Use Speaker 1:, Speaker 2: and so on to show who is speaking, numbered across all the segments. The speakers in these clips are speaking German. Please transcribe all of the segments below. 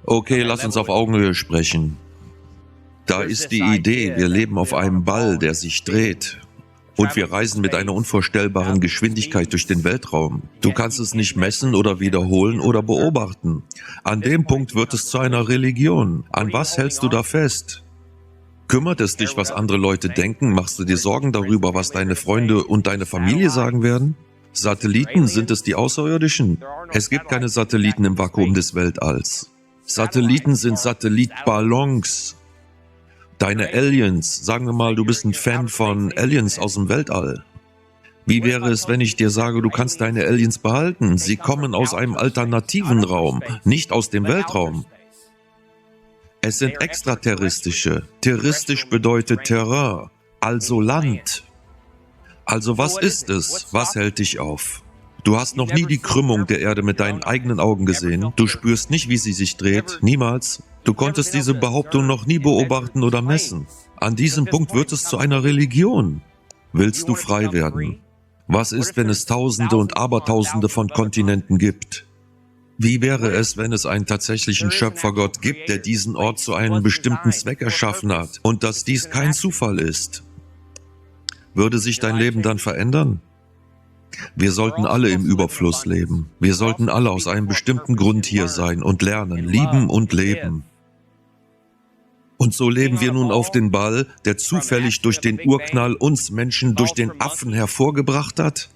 Speaker 1: Okay, lass uns auf Augenhöhe sprechen. Da ist die Idee, wir leben auf einem Ball, der sich dreht. Und wir reisen mit einer unvorstellbaren Geschwindigkeit durch den Weltraum. Du kannst es nicht messen oder wiederholen oder beobachten. An dem Punkt wird es zu einer Religion. An was hältst du da fest? Kümmert es dich, was andere Leute denken? Machst du dir Sorgen darüber, was deine Freunde und deine Familie sagen werden? Satelliten, sind es die Außerirdischen? Es gibt keine Satelliten im Vakuum des Weltalls. Satelliten sind Satellitballons. Deine Aliens, sagen wir mal, du bist ein Fan von Aliens aus dem Weltall. Wie wäre es, wenn ich dir sage, du kannst deine Aliens behalten? Sie kommen aus einem alternativen Raum, nicht aus dem Weltraum. Es sind extraterrestrische. Terrestrisch bedeutet Terrain, also Land. Also was ist es? Was hält dich auf? Du hast noch nie die Krümmung der Erde mit deinen eigenen Augen gesehen. Du spürst nicht, wie sie sich dreht. Niemals. Du konntest diese Behauptung noch nie beobachten oder messen. An diesem Punkt wird es zu einer Religion. Willst du frei werden? Was ist, wenn es Tausende und Abertausende von Kontinenten gibt? Wie wäre es, wenn es einen tatsächlichen Schöpfergott gibt, der diesen Ort zu einem bestimmten Zweck erschaffen hat und dass dies kein Zufall ist? Würde sich dein Leben dann verändern? Wir sollten alle im Überfluss leben. Wir sollten alle aus einem bestimmten Grund hier sein und lernen, lieben und leben. Und so leben wir nun auf den Ball, der zufällig durch den Urknall uns Menschen durch den Affen hervorgebracht hat?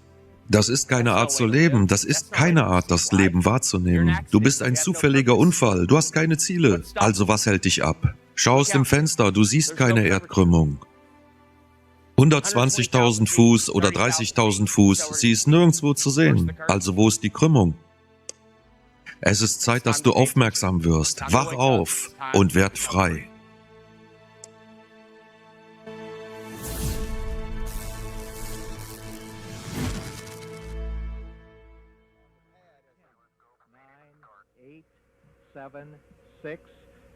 Speaker 1: Das ist keine Art zu leben, das ist keine Art, das Leben wahrzunehmen. Du bist ein zufälliger Unfall, du hast keine Ziele. Also was hält dich ab? Schau aus dem Fenster, du siehst keine Erdkrümmung. 120.000 Fuß oder 30.000 Fuß, sie ist nirgendwo zu sehen. Also wo ist die Krümmung? Es ist Zeit, dass du aufmerksam wirst. Wach auf und werd frei.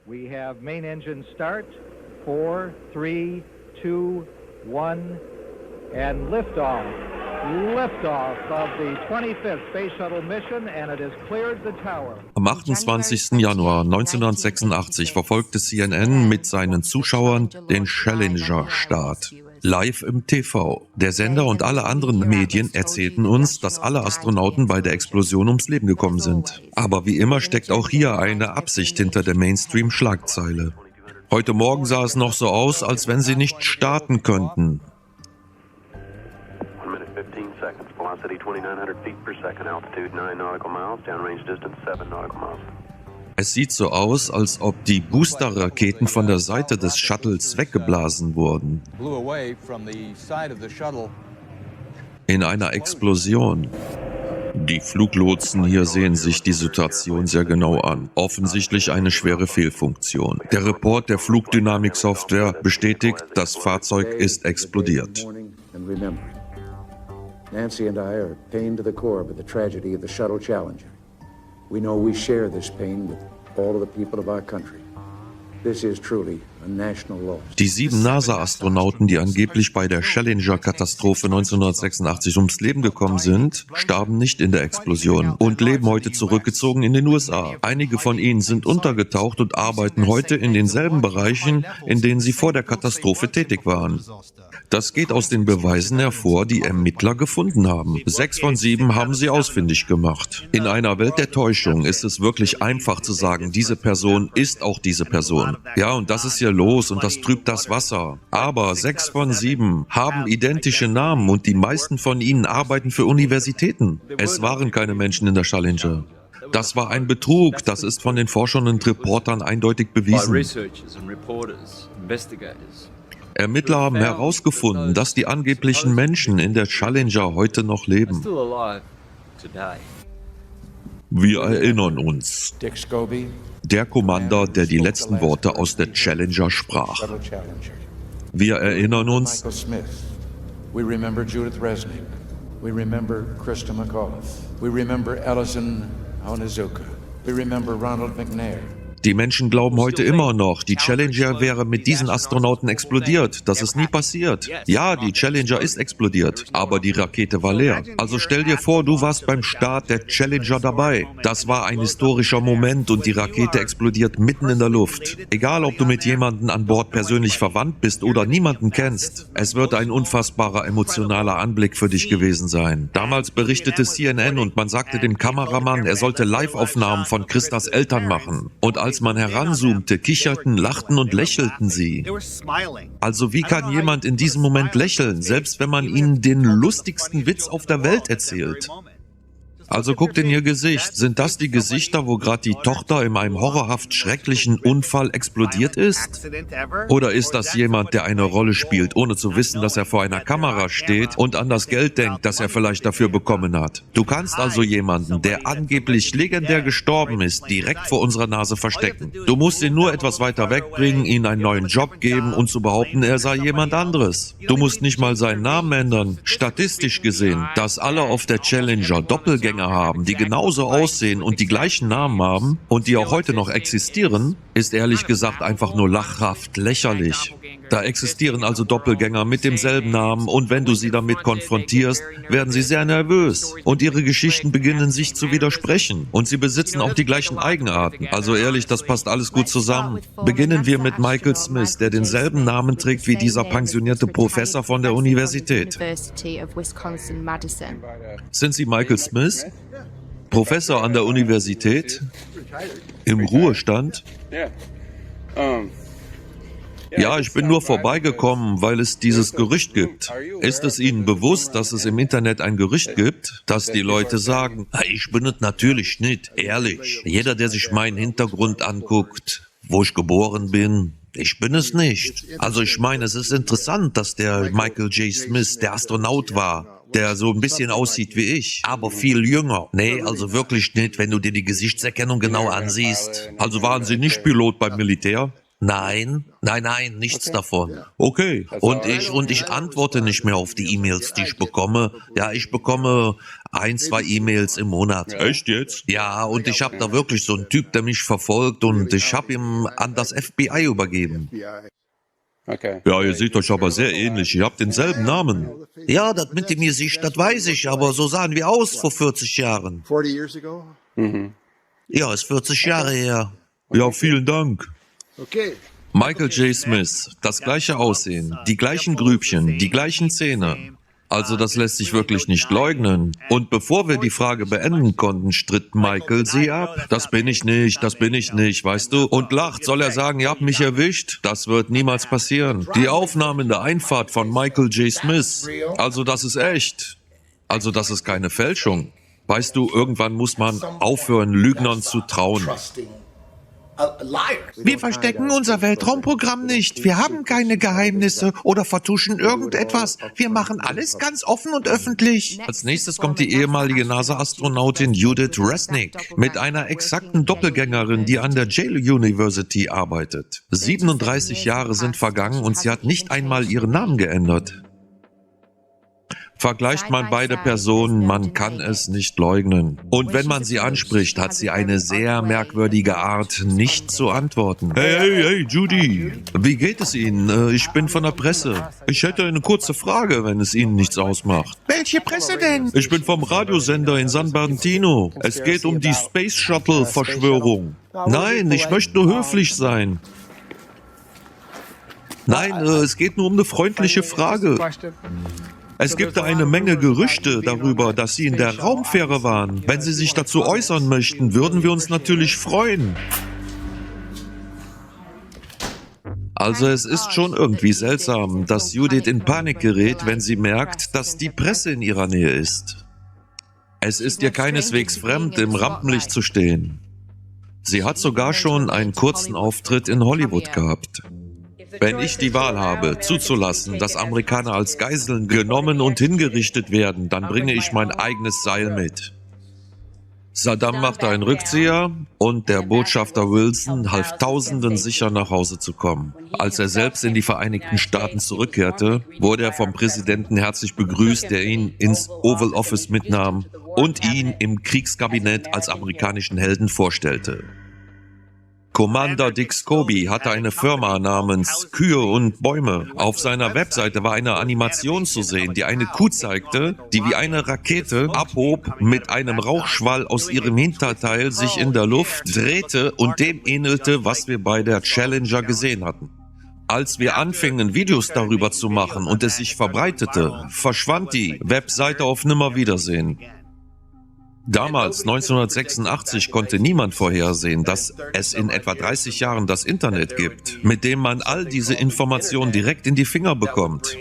Speaker 2: We have main engine start. 4, 3, 2, 1, and liftoff. Liftoff of the 25th Space Shuttle mission, and it has cleared the tower.
Speaker 1: Am 28. Januar 1986 verfolgte CNN mit seinen Zuschauern den Challenger-Start. Live im TV. Der Sender und alle anderen Medien erzählten uns, dass alle Astronauten bei der Explosion ums Leben gekommen sind. Aber wie immer steckt auch hier eine Absicht hinter der Mainstream-Schlagzeile. Heute Morgen sah es noch so aus, als wenn sie nicht starten könnten. Es sieht so aus, als ob die Booster-Raketen von der Seite des Shuttles weggeblasen wurden. In einer Explosion. Die Fluglotsen hier sehen sich die Situation sehr genau an. Offensichtlich eine schwere Fehlfunktion. Der Report der Flugdynamik-Software bestätigt, das Fahrzeug ist explodiert.
Speaker 3: Nancy and I are pained to the core by the tragedy of the Shuttle Challenger. We know we share this pain with all of the people of our country. This is truly a national loss.
Speaker 1: Die 7 NASA-Astronauten, die angeblich bei der Challenger-Katastrophe 1986 ums Leben gekommen sind, starben nicht in der Explosion und leben heute zurückgezogen in den USA. Einige von ihnen sind untergetaucht und arbeiten heute in denselben Bereichen, in denen sie vor der Katastrophe tätig waren. Das geht aus den Beweisen hervor, die Ermittler gefunden haben. 6 von 7 haben sie ausfindig gemacht. In einer Welt der Täuschung ist es wirklich einfach zu sagen, diese Person ist auch diese Person. Ja, und das ist hier los und das trübt das Wasser. Aber 6 von 7 haben identische Namen und die meisten von ihnen arbeiten für Universitäten. Es waren keine Menschen in der Challenger. Das war ein Betrug, das ist von den Forschern und Reportern eindeutig bewiesen. Ermittler haben herausgefunden, dass die angeblichen Menschen in der Challenger heute noch leben. Wir erinnern uns. Der Commander, der die letzten Worte aus der Challenger sprach. Wir erinnern uns.
Speaker 3: We remember Judith Resnick. We remember Krista McAuliffe. We remember Alison Onizuka. We remember Ronald McNair.
Speaker 1: Die Menschen glauben heute immer noch, die Challenger wäre mit diesen Astronauten explodiert. Das ist nie passiert. Ja, die Challenger ist explodiert, aber die Rakete war leer. Also stell dir vor, du warst beim Start der Challenger dabei. Das war ein historischer Moment und die Rakete explodiert mitten in der Luft. Egal, ob du mit jemandem an Bord persönlich verwandt bist oder niemanden kennst, es wird ein unfassbarer emotionaler Anblick für dich gewesen sein. Damals berichtete CNN und man sagte dem Kameramann, er sollte Live-Aufnahmen von Christas Eltern machen. Und als man heranzoomte, kicherten, lachten und lächelten sie. Also wie kann jemand in diesem Moment lächeln, selbst wenn man ihnen den lustigsten Witz auf der Welt erzählt? Also guckt in ihr Gesicht. Sind das die Gesichter, wo gerade die Tochter in einem horrorhaft schrecklichen Unfall explodiert ist? Oder ist das jemand, der eine Rolle spielt, ohne zu wissen, dass er vor einer Kamera steht und an das Geld denkt, das er vielleicht dafür bekommen hat? Du kannst also jemanden, der angeblich legendär gestorben ist, direkt vor unserer Nase verstecken. Du musst ihn nur etwas weiter wegbringen, ihm einen neuen Job geben und zu behaupten, er sei jemand anderes. Du musst nicht mal seinen Namen ändern. Statistisch gesehen, dass alle auf der Challenger Doppelgänger haben, die genauso aussehen und die gleichen Namen haben und die auch heute noch existieren, ist ehrlich gesagt einfach nur lachhaft lächerlich. Da existieren also Doppelgänger mit demselben Namen und wenn du sie damit konfrontierst, werden sie sehr nervös und ihre Geschichten beginnen sich zu widersprechen und sie besitzen auch die gleichen Eigenarten. Also ehrlich, das passt alles gut zusammen. Beginnen wir mit Michael Smith, der denselben Namen trägt wie dieser pensionierte Professor von der Universität. Sind Sie Michael Smith? Professor an der Universität? Im Ruhestand? Ja, ich bin nur vorbeigekommen, weil es dieses Gerücht gibt. Ist es Ihnen bewusst, dass es im Internet ein Gerücht gibt, dass die Leute sagen, ich bin es natürlich nicht, ehrlich. Jeder, der sich meinen Hintergrund anguckt, wo ich geboren bin, ich bin es nicht. Also ich meine, es ist interessant, dass der Michael J. Smith der Astronaut war, der so ein bisschen aussieht wie ich, aber viel jünger. Nee, also wirklich nicht, wenn du dir die Gesichtserkennung genau ansiehst. Also waren Sie nicht Pilot beim Militär? Nein, nichts davon. Okay, und ich antworte nicht mehr auf die E-Mails, die ich bekomme. Ja, ich bekomme 1, 2 E-Mails im Monat. Echt jetzt? Ja, und ich habe da wirklich so einen Typ, der mich verfolgt und ich habe ihm an das FBI übergeben. Ja, ihr seht euch aber sehr ähnlich. Ihr habt denselben Namen. Ja, das mit dem Gesicht, das weiß ich, aber so sahen wir aus vor 40 Jahren. Ja, ist 40 Jahre her. Ja, vielen Dank. Michael J. Smith, das gleiche Aussehen, die gleichen Grübchen, die gleichen Zähne. Also das lässt sich wirklich nicht leugnen. Und bevor wir die Frage beenden konnten, stritt Michael sie ab. Das bin ich nicht, weißt du? Und lacht, soll er sagen, ihr habt mich erwischt? Das wird niemals passieren. Die Aufnahme in der Einfahrt von Michael J. Smith, also das ist echt. Also das ist keine Fälschung. Weißt du, irgendwann muss man aufhören, Lügnern zu trauen. Wir verstecken unser Weltraumprogramm nicht. Wir haben keine Geheimnisse oder vertuschen irgendetwas. Wir machen alles ganz offen und öffentlich. Als nächstes kommt die ehemalige NASA-Astronautin Judith Resnick mit einer exakten Doppelgängerin, die an der Yale University arbeitet. 37 Jahre sind vergangen und sie hat nicht einmal ihren Namen geändert. Vergleicht man beide Personen, man kann es nicht leugnen. Und wenn man sie anspricht, hat sie eine sehr merkwürdige Art, nicht zu antworten. Hey, Judy, wie geht es Ihnen? Ich bin von der Presse. Ich hätte eine kurze Frage, wenn es Ihnen nichts ausmacht. Welche Presse denn? Ich bin vom Radiosender in San Bernardino. Es geht um die Space Shuttle-Verschwörung. Nein, ich möchte nur höflich sein. Nein, es geht nur um eine freundliche Frage. Es gibt da eine Menge Gerüchte darüber, dass Sie in der Raumfähre waren. Wenn Sie sich dazu äußern möchten, würden wir uns natürlich freuen. Also es ist schon irgendwie seltsam, dass Judith in Panik gerät, wenn sie merkt, dass die Presse in ihrer Nähe ist. Es ist ihr keineswegs fremd, im Rampenlicht zu stehen. Sie hat sogar schon einen kurzen Auftritt in Hollywood gehabt. Wenn ich die Wahl habe, zuzulassen, dass Amerikaner als Geiseln genommen und hingerichtet werden, dann bringe ich mein eigenes Seil mit. Saddam machte einen Rückzieher und der Botschafter Wilson half Tausenden sicher nach Hause zu kommen. Als er selbst in die Vereinigten Staaten zurückkehrte, wurde er vom Präsidenten herzlich begrüßt, der ihn ins Oval Office mitnahm und ihn im Kriegskabinett als amerikanischen Helden vorstellte. Commander Dick Scobie hatte eine Firma namens Kühe und Bäume. Auf seiner Webseite war eine Animation zu sehen, die eine Kuh zeigte, die wie eine Rakete abhob, mit einem Rauchschwall aus ihrem Hinterteil sich in der Luft drehte und dem ähnelte, was wir bei der Challenger gesehen hatten. Als wir anfingen, Videos darüber zu machen und es sich verbreitete, verschwand die Webseite auf Nimmerwiedersehen. Damals, 1986, konnte niemand vorhersehen, dass es in etwa 30 Jahren das Internet gibt, mit dem man all diese Informationen direkt in die Finger bekommt.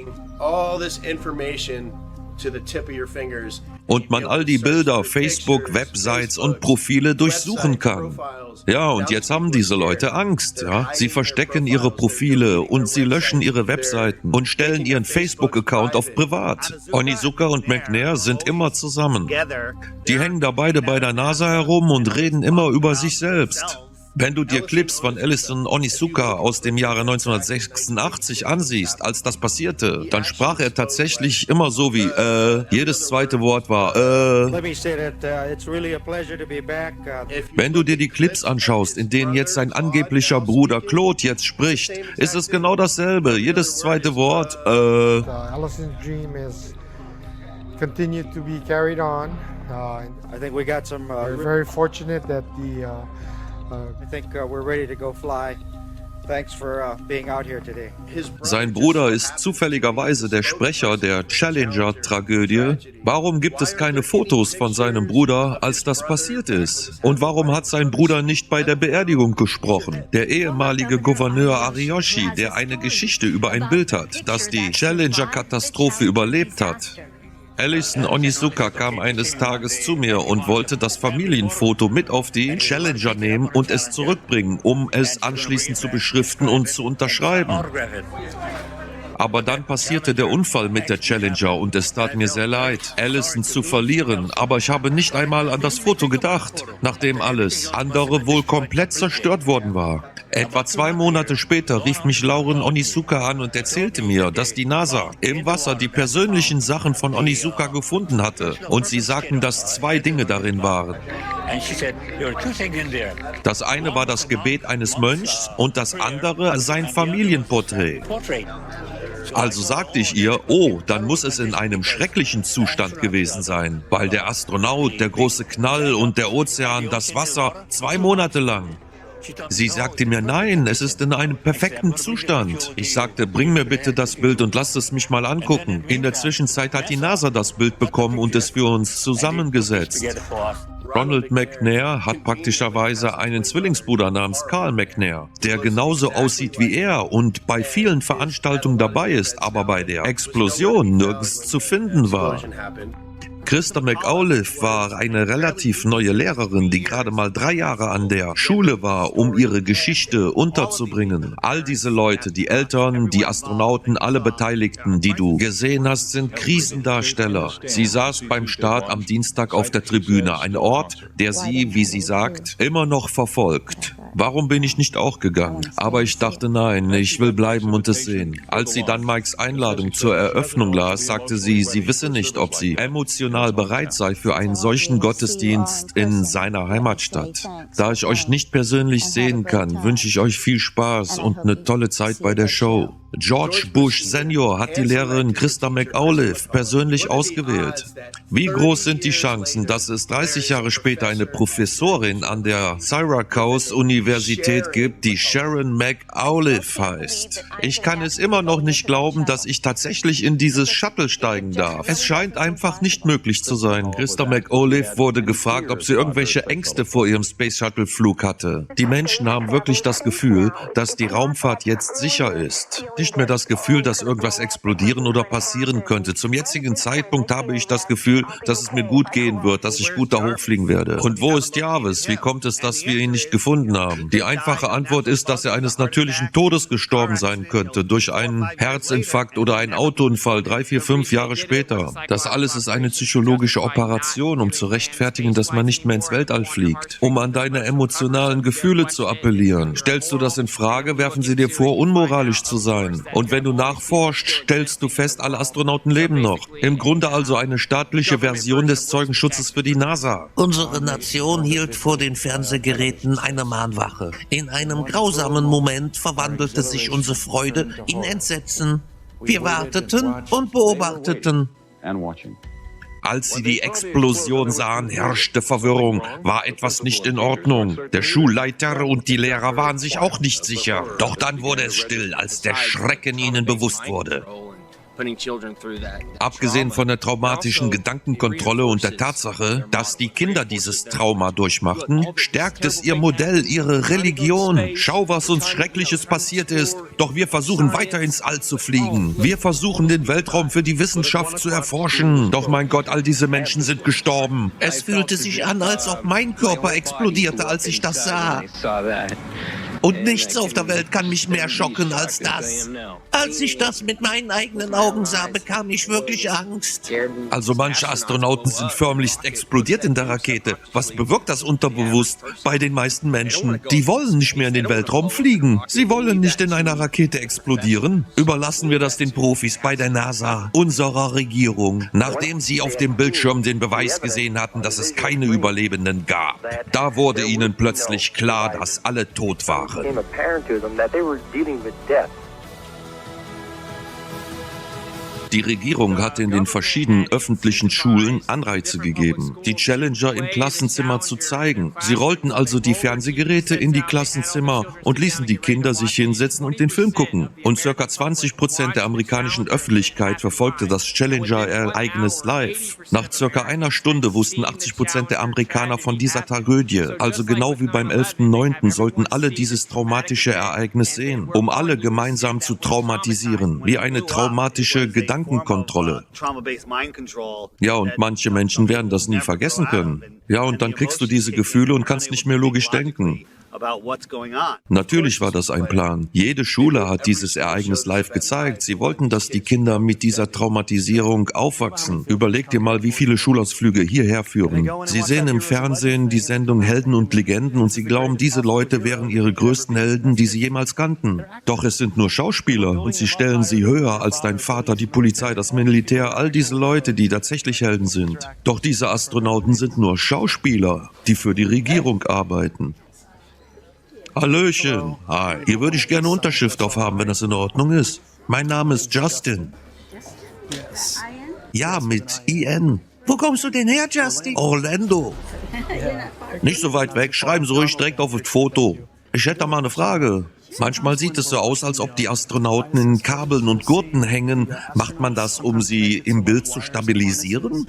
Speaker 1: Und man all die Bilder, Facebook, Websites und Profile durchsuchen kann. Ja, und jetzt haben diese Leute Angst. Ja? Sie verstecken ihre Profile und sie löschen ihre Webseiten und stellen ihren Facebook-Account auf privat. Onizuka und McNair sind immer zusammen. Die hängen da beide bei der NASA herum und reden immer über sich selbst. Wenn du dir Clips von Ellison Onizuka aus dem Jahre 1986 ansiehst, als das passierte, dann sprach er tatsächlich immer so wie jedes zweite Wort war Wenn du dir die Clips anschaust, in denen jetzt sein angeblicher Bruder Claude jetzt spricht, ist es genau dasselbe. Jedes zweite Wort
Speaker 4: Allison's dream is continued to be carried on. I think we got some. We're very fortunate that I think we're ready to go fly. Thanks for being out here today.
Speaker 1: Sein Bruder ist zufälligerweise der Sprecher der Challenger-Tragödie. Warum gibt es keine Fotos von seinem Bruder, als das passiert ist? Und warum hat sein Bruder nicht bei der Beerdigung gesprochen? Der ehemalige Gouverneur Ariyoshi, der eine Geschichte über ein Bild hat, das die Challenger-Katastrophe überlebt hat. Ellison Onizuka kam eines Tages zu mir und wollte das Familienfoto mit auf die Challenger nehmen und es zurückbringen, um es anschließend zu beschriften und zu unterschreiben. Aber dann passierte der Unfall mit der Challenger und es tat mir sehr leid, Ellison zu verlieren. Aber ich habe nicht einmal an das Foto gedacht, nachdem alles andere wohl komplett zerstört worden war. Etwa 2 Monate später rief mich Lauren Onizuka an und erzählte mir, dass die NASA im Wasser die persönlichen Sachen von Onizuka gefunden hatte. Und sie sagten, dass 2 Dinge darin waren. Das eine war das Gebet eines Mönchs und das andere sein Familienporträt. Also sagte ich ihr, oh, dann muss es in einem schrecklichen Zustand gewesen sein, weil der Astronaut, der große Knall und der Ozean, das Wasser, 2 Monate lang. Sie sagte mir, nein, es ist in einem perfekten Zustand. Ich sagte, bring mir bitte das Bild und lass es mich mal angucken. In der Zwischenzeit hat die NASA das Bild bekommen und es für uns zusammengesetzt. Ronald McNair hat praktischerweise einen Zwillingsbruder namens Carl McNair, der genauso aussieht wie er und bei vielen Veranstaltungen dabei ist, aber bei der Explosion nirgends zu finden war. Christa McAuliffe war eine relativ neue Lehrerin, die gerade mal 3 Jahre an der Schule war, um ihre Geschichte unterzubringen. All diese Leute, die Eltern, die Astronauten, alle Beteiligten, die du gesehen hast, sind Krisendarsteller. Sie saß beim Start am Dienstag auf der Tribüne, ein Ort, der sie, wie sie sagt, immer noch verfolgt. Warum bin ich nicht auch gegangen? Aber ich dachte, nein, ich will bleiben und es sehen. Als sie dann Mikes Einladung zur Eröffnung las, sagte sie, sie wisse nicht, ob sie emotional bereit sei für einen solchen Gottesdienst in seiner Heimatstadt. Da ich euch nicht persönlich sehen kann, wünsche ich euch viel Spaß und eine tolle Zeit bei der Show. George Bush Senior hat die Lehrerin Christa McAuliffe persönlich ausgewählt. Wie groß sind die Chancen, dass es 30 Jahre später eine Professorin an der Syracuse Universität gibt, die Sharon McAuliffe heißt? Ich kann es immer noch nicht glauben, dass ich tatsächlich in dieses Shuttle steigen darf. Es scheint einfach nicht möglich zu sein. Christa McAuliffe wurde gefragt, ob sie irgendwelche Ängste vor ihrem Space Shuttle Flug hatte. Die Menschen haben wirklich das Gefühl, dass die Raumfahrt jetzt sicher ist. Nicht mehr das Gefühl, dass irgendwas explodieren oder passieren könnte. Zum jetzigen Zeitpunkt habe ich das Gefühl, dass es mir gut gehen wird, dass ich gut da hochfliegen werde. Und wo ist Jarvis? Wie kommt es, dass wir ihn nicht gefunden haben? Die einfache Antwort ist, dass er eines natürlichen Todes gestorben sein könnte, durch einen Herzinfarkt oder einen Autounfall 3, 4, 5 Jahre später. Das alles ist eine psychologische Operation, um zu rechtfertigen, dass man nicht mehr ins Weltall fliegt, um an deine emotionalen Gefühle zu appellieren. Stellst du das in Frage, werfen sie dir vor, unmoralisch zu sein. können. Und wenn du nachforschst, stellst du fest, alle Astronauten leben noch. Im Grunde also eine staatliche Version des Zeugenschutzes für die NASA.
Speaker 5: Unsere Nation hielt vor den Fernsehgeräten eine Mahnwache. In einem grausamen Moment verwandelte sich unsere Freude in Entsetzen. Wir warteten und beobachteten.
Speaker 1: Als sie die Explosion sahen, herrschte Verwirrung, war etwas nicht in Ordnung. Der Schulleiter und die Lehrer waren sich auch nicht sicher. Doch dann wurde es still, als der Schrecken ihnen bewusst wurde. Abgesehen von der traumatischen Gedankenkontrolle und der Tatsache, dass die Kinder dieses Trauma durchmachten, stärkt es ihr Modell, ihre Religion. Schau, was uns Schreckliches passiert ist. Doch wir versuchen weiter ins All zu fliegen. Wir versuchen den Weltraum für die Wissenschaft zu erforschen. Doch mein Gott, all diese Menschen sind gestorben.
Speaker 5: Es fühlte sich an, als ob mein Körper explodierte, als ich das sah. Und nichts auf der Welt kann mich mehr schocken als das. Als ich das mit meinen eigenen Augen sah, bekam ich wirklich Angst.
Speaker 1: Also manche Astronauten sind förmlichst explodiert in der Rakete. Was bewirkt das unterbewusst bei den meisten Menschen? Die wollen nicht mehr in den Weltraum fliegen. Sie wollen nicht in einer Rakete explodieren. Überlassen wir das den Profis bei der NASA, unserer Regierung, nachdem sie auf dem Bildschirm den Beweis gesehen hatten, dass es keine Überlebenden gab. Da wurde ihnen plötzlich klar, dass alle tot waren.
Speaker 6: became apparent to them that they were dealing with death.
Speaker 1: Die Regierung hatte in den verschiedenen öffentlichen Schulen Anreize gegeben, die Challenger im Klassenzimmer zu zeigen. Sie rollten also die Fernsehgeräte in die Klassenzimmer und ließen die Kinder sich hinsetzen und den Film gucken. Und ca. 20% der amerikanischen Öffentlichkeit verfolgte das Challenger-Ereignis live. Nach ca. einer Stunde wussten 80% der Amerikaner von dieser Tragödie. Also genau wie beim 11.9. sollten alle dieses traumatische Ereignis sehen, um alle gemeinsam zu traumatisieren, wie eine traumatische Gedankenkontrolle. Ja, und manche Menschen werden das nie vergessen können. Ja, und dann kriegst du diese Gefühle und kannst nicht mehr logisch denken. Natürlich war das ein Plan. Jede Schule hat dieses Ereignis live gezeigt. Sie wollten, dass die Kinder mit dieser Traumatisierung aufwachsen. Überleg dir mal, wie viele Schulausflüge hierher führen. Sie sehen im Fernsehen die Sendung Helden und Legenden und sie glauben, diese Leute wären ihre größten Helden, die sie jemals kannten. Doch es sind nur Schauspieler und sie stellen sie höher als dein Vater, die Polizei, das Militär, all diese Leute, die tatsächlich Helden sind. Doch diese Astronauten sind nur Schauspieler, die für die Regierung arbeiten. Hallöchen. Hi. Hier würde ich gerne Unterschrift drauf haben, wenn das in Ordnung ist. Mein Name ist Justin. Ja, mit IN.
Speaker 5: Wo kommst du denn her, Justin?
Speaker 1: Orlando. Nicht so weit weg. Schreiben Sie ruhig direkt auf das Foto. Ich hätte da mal eine Frage. Manchmal sieht es so aus, als ob die Astronauten in Kabeln und Gurten hängen. Macht man das, um sie im Bild zu stabilisieren?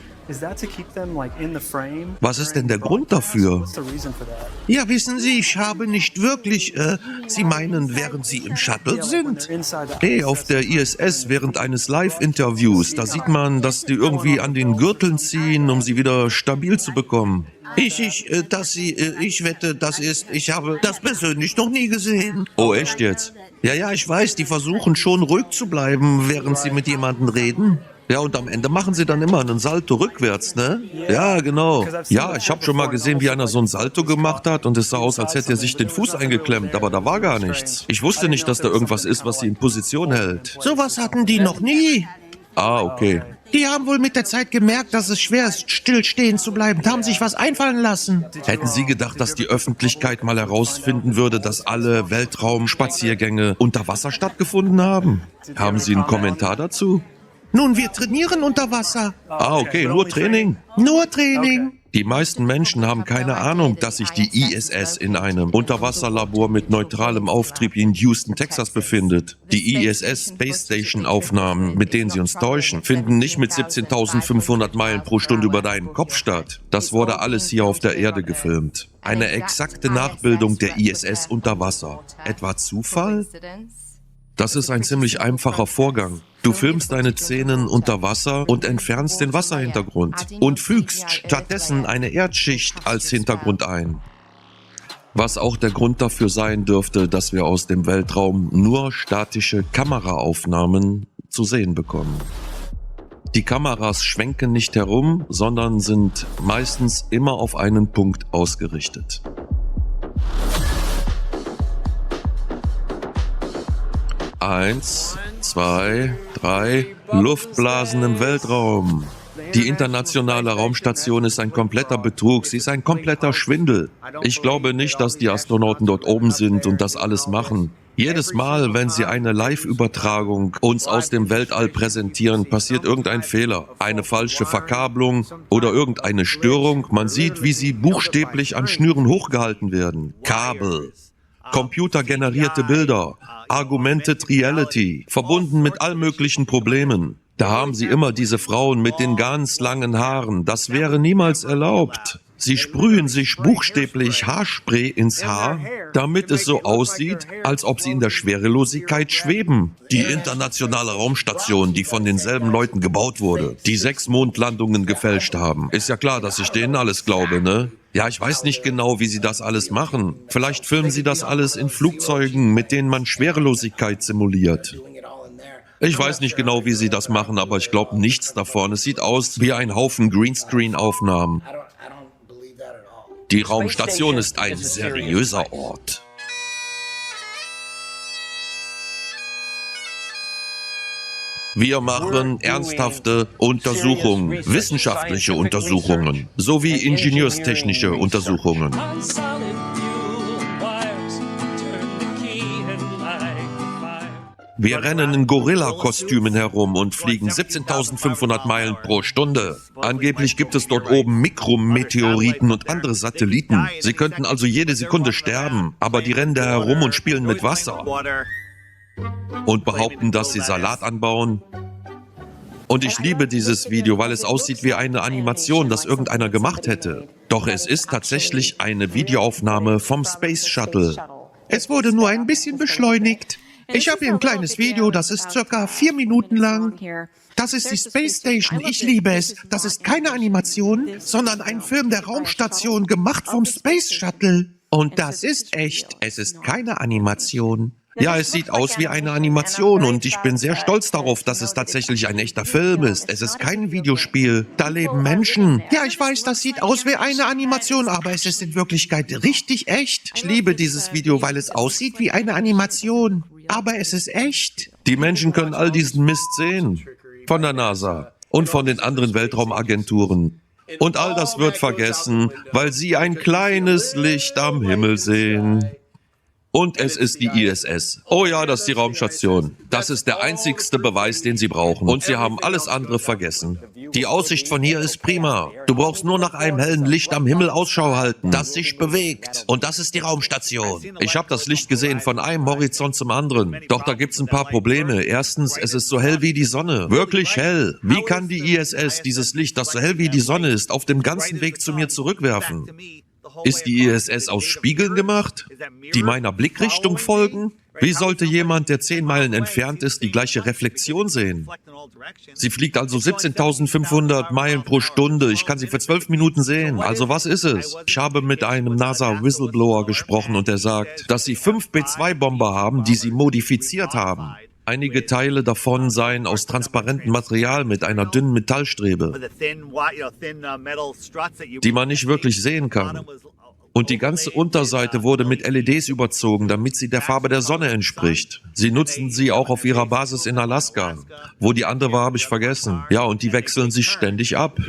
Speaker 1: Was ist denn der Grund dafür?
Speaker 5: Ja, wissen Sie, ich habe nicht wirklich, Sie meinen, während Sie im Shuttle sind?
Speaker 1: Nee, auf der ISS während eines Live-Interviews. Da sieht man, dass die irgendwie an den Gürteln ziehen, um sie wieder stabil zu bekommen.
Speaker 5: Ich wette, ich habe das persönlich noch nie gesehen.
Speaker 1: Oh, echt jetzt?
Speaker 5: Ja, ich weiß, die versuchen schon ruhig zu bleiben, während sie mit jemandem reden.
Speaker 1: Ja, und am Ende machen sie dann immer einen Salto rückwärts, ne? Ja, genau. Ja, ich habe schon mal gesehen, wie einer so einen Salto gemacht hat und es sah aus, als hätte er sich den Fuß eingeklemmt, aber da war gar nichts. Ich wusste nicht, dass da irgendwas ist, was sie in Position hält.
Speaker 5: Sowas hatten die noch nie.
Speaker 1: Ah, okay.
Speaker 5: Die haben wohl mit der Zeit gemerkt, dass es schwer ist, still stehen zu bleiben. Die haben sich was einfallen lassen.
Speaker 1: Hätten Sie gedacht, dass die Öffentlichkeit mal herausfinden würde, dass alle Weltraumspaziergänge unter Wasser stattgefunden haben? Haben Sie einen Kommentar dazu?
Speaker 5: Nun, wir trainieren unter Wasser.
Speaker 1: Ah, okay, nur Training?
Speaker 5: Nur Training.
Speaker 1: Die meisten Menschen haben keine Ahnung, dass sich die ISS in einem Unterwasserlabor mit neutralem Auftrieb in Houston, Texas befindet. Die ISS Space Station Aufnahmen, mit denen sie uns täuschen, finden nicht mit 17.500 Meilen pro Stunde über deinen Kopf statt. Das wurde alles hier auf der Erde gefilmt. Eine exakte Nachbildung der ISS unter Wasser. Etwa Zufall? Das ist ein ziemlich einfacher Vorgang. Du filmst deine Szenen unter Wasser und entfernst den Wasserhintergrund und fügst stattdessen eine Erdschicht als Hintergrund ein. Was auch der Grund dafür sein dürfte, dass wir aus dem Weltraum nur statische Kameraaufnahmen zu sehen bekommen. Die Kameras schwenken nicht herum, sondern sind meistens immer auf einen Punkt ausgerichtet. 1, 2, 3, Luftblasen im Weltraum. Die internationale Raumstation ist ein kompletter Betrug, sie ist ein kompletter Schwindel. Ich glaube nicht, dass die Astronauten dort oben sind und das alles machen. Jedes Mal, wenn sie eine Live-Übertragung uns aus dem Weltall präsentieren, passiert irgendein Fehler, eine falsche Verkabelung oder irgendeine Störung. Man sieht, wie sie buchstäblich an Schnüren hochgehalten werden. Kabel, computergenerierte Bilder, Augmented Reality, verbunden mit all möglichen Problemen. Da haben sie immer diese Frauen mit den ganz langen Haaren. Das wäre niemals erlaubt. Sie sprühen sich buchstäblich Haarspray ins Haar, damit es so aussieht, als ob sie in der Schwerelosigkeit schweben. Die internationale Raumstation, die von denselben Leuten gebaut wurde, die 6 Mondlandungen gefälscht haben. Ist ja klar, dass ich denen alles glaube, ne? Ja, ich weiß nicht genau, wie sie das alles machen. Vielleicht filmen sie das alles in Flugzeugen, mit denen man Schwerelosigkeit simuliert. Ich weiß nicht genau, wie sie das machen, aber ich glaube nichts davon. Es sieht aus wie ein Haufen Greenscreen-Aufnahmen. Die Raumstation ist ein seriöser Ort. Wir machen ernsthafte Untersuchungen, wissenschaftliche Untersuchungen, sowie ingenieurstechnische Untersuchungen. Wir rennen in Gorilla-Kostümen herum und fliegen 17.500 Meilen pro Stunde. Angeblich gibt es dort oben Mikrometeoriten und andere Satelliten. Sie könnten also jede Sekunde sterben, aber die rennen da herum und spielen mit Wasser. Und behaupten, dass sie Salat anbauen. Und ich liebe dieses Video, weil es aussieht wie eine Animation, das irgendeiner gemacht hätte. Doch es ist tatsächlich eine Videoaufnahme vom Space Shuttle.
Speaker 5: Es wurde nur ein bisschen beschleunigt. Ich habe hier ein kleines Video, das ist circa 4 Minuten lang. Das ist die Space Station, ich liebe es. Das ist keine Animation, sondern ein Film der Raumstation, gemacht vom Space Shuttle. Und das ist echt, es ist keine Animation. Ja, es sieht aus wie eine Animation und ich bin sehr stolz darauf, dass es tatsächlich ein echter Film ist. Es ist kein Videospiel. Da leben Menschen. Ja, ich weiß, das sieht aus wie eine Animation, aber es ist in Wirklichkeit richtig echt. Ich liebe dieses Video, weil es aussieht wie eine Animation. Aber es ist echt.
Speaker 1: Die Menschen können all diesen Mist sehen. Von der NASA und von den anderen Weltraumagenturen. Und all das wird vergessen, weil sie ein kleines Licht am Himmel sehen. Und es ist die ISS. Oh ja, das ist die Raumstation. Das ist der einzigste Beweis, den sie brauchen. Und sie haben alles andere vergessen. Die Aussicht von hier ist prima. Du brauchst nur nach einem hellen Licht am Himmel Ausschau halten, das sich bewegt. Und das ist die Raumstation. Ich habe das Licht gesehen von einem Horizont zum anderen. Doch da gibt's ein paar Probleme. Erstens, es ist so hell wie die Sonne. Wirklich hell. Wie kann die ISS dieses Licht, das so hell wie die Sonne ist, auf dem ganzen Weg zu mir zurückwerfen? Ist die ISS aus Spiegeln gemacht, die meiner Blickrichtung folgen? Wie sollte jemand, der 10 Meilen entfernt ist, die gleiche Reflexion sehen? Sie fliegt also 17.500 Meilen pro Stunde. Ich kann sie für 12 Minuten sehen. Also was ist es? Ich habe mit einem NASA-Whistleblower gesprochen und er sagt, dass sie 5 B-2-Bomber haben, die sie modifiziert haben. Einige Teile davon seien aus transparentem Material mit einer dünnen Metallstrebe, die man nicht wirklich sehen kann. Und die ganze Unterseite wurde mit LEDs überzogen, damit sie der Farbe der Sonne entspricht. Sie nutzen sie auch auf ihrer Basis in Alaska. Wo die andere war, habe ich vergessen. Ja, und die wechseln sich ständig ab.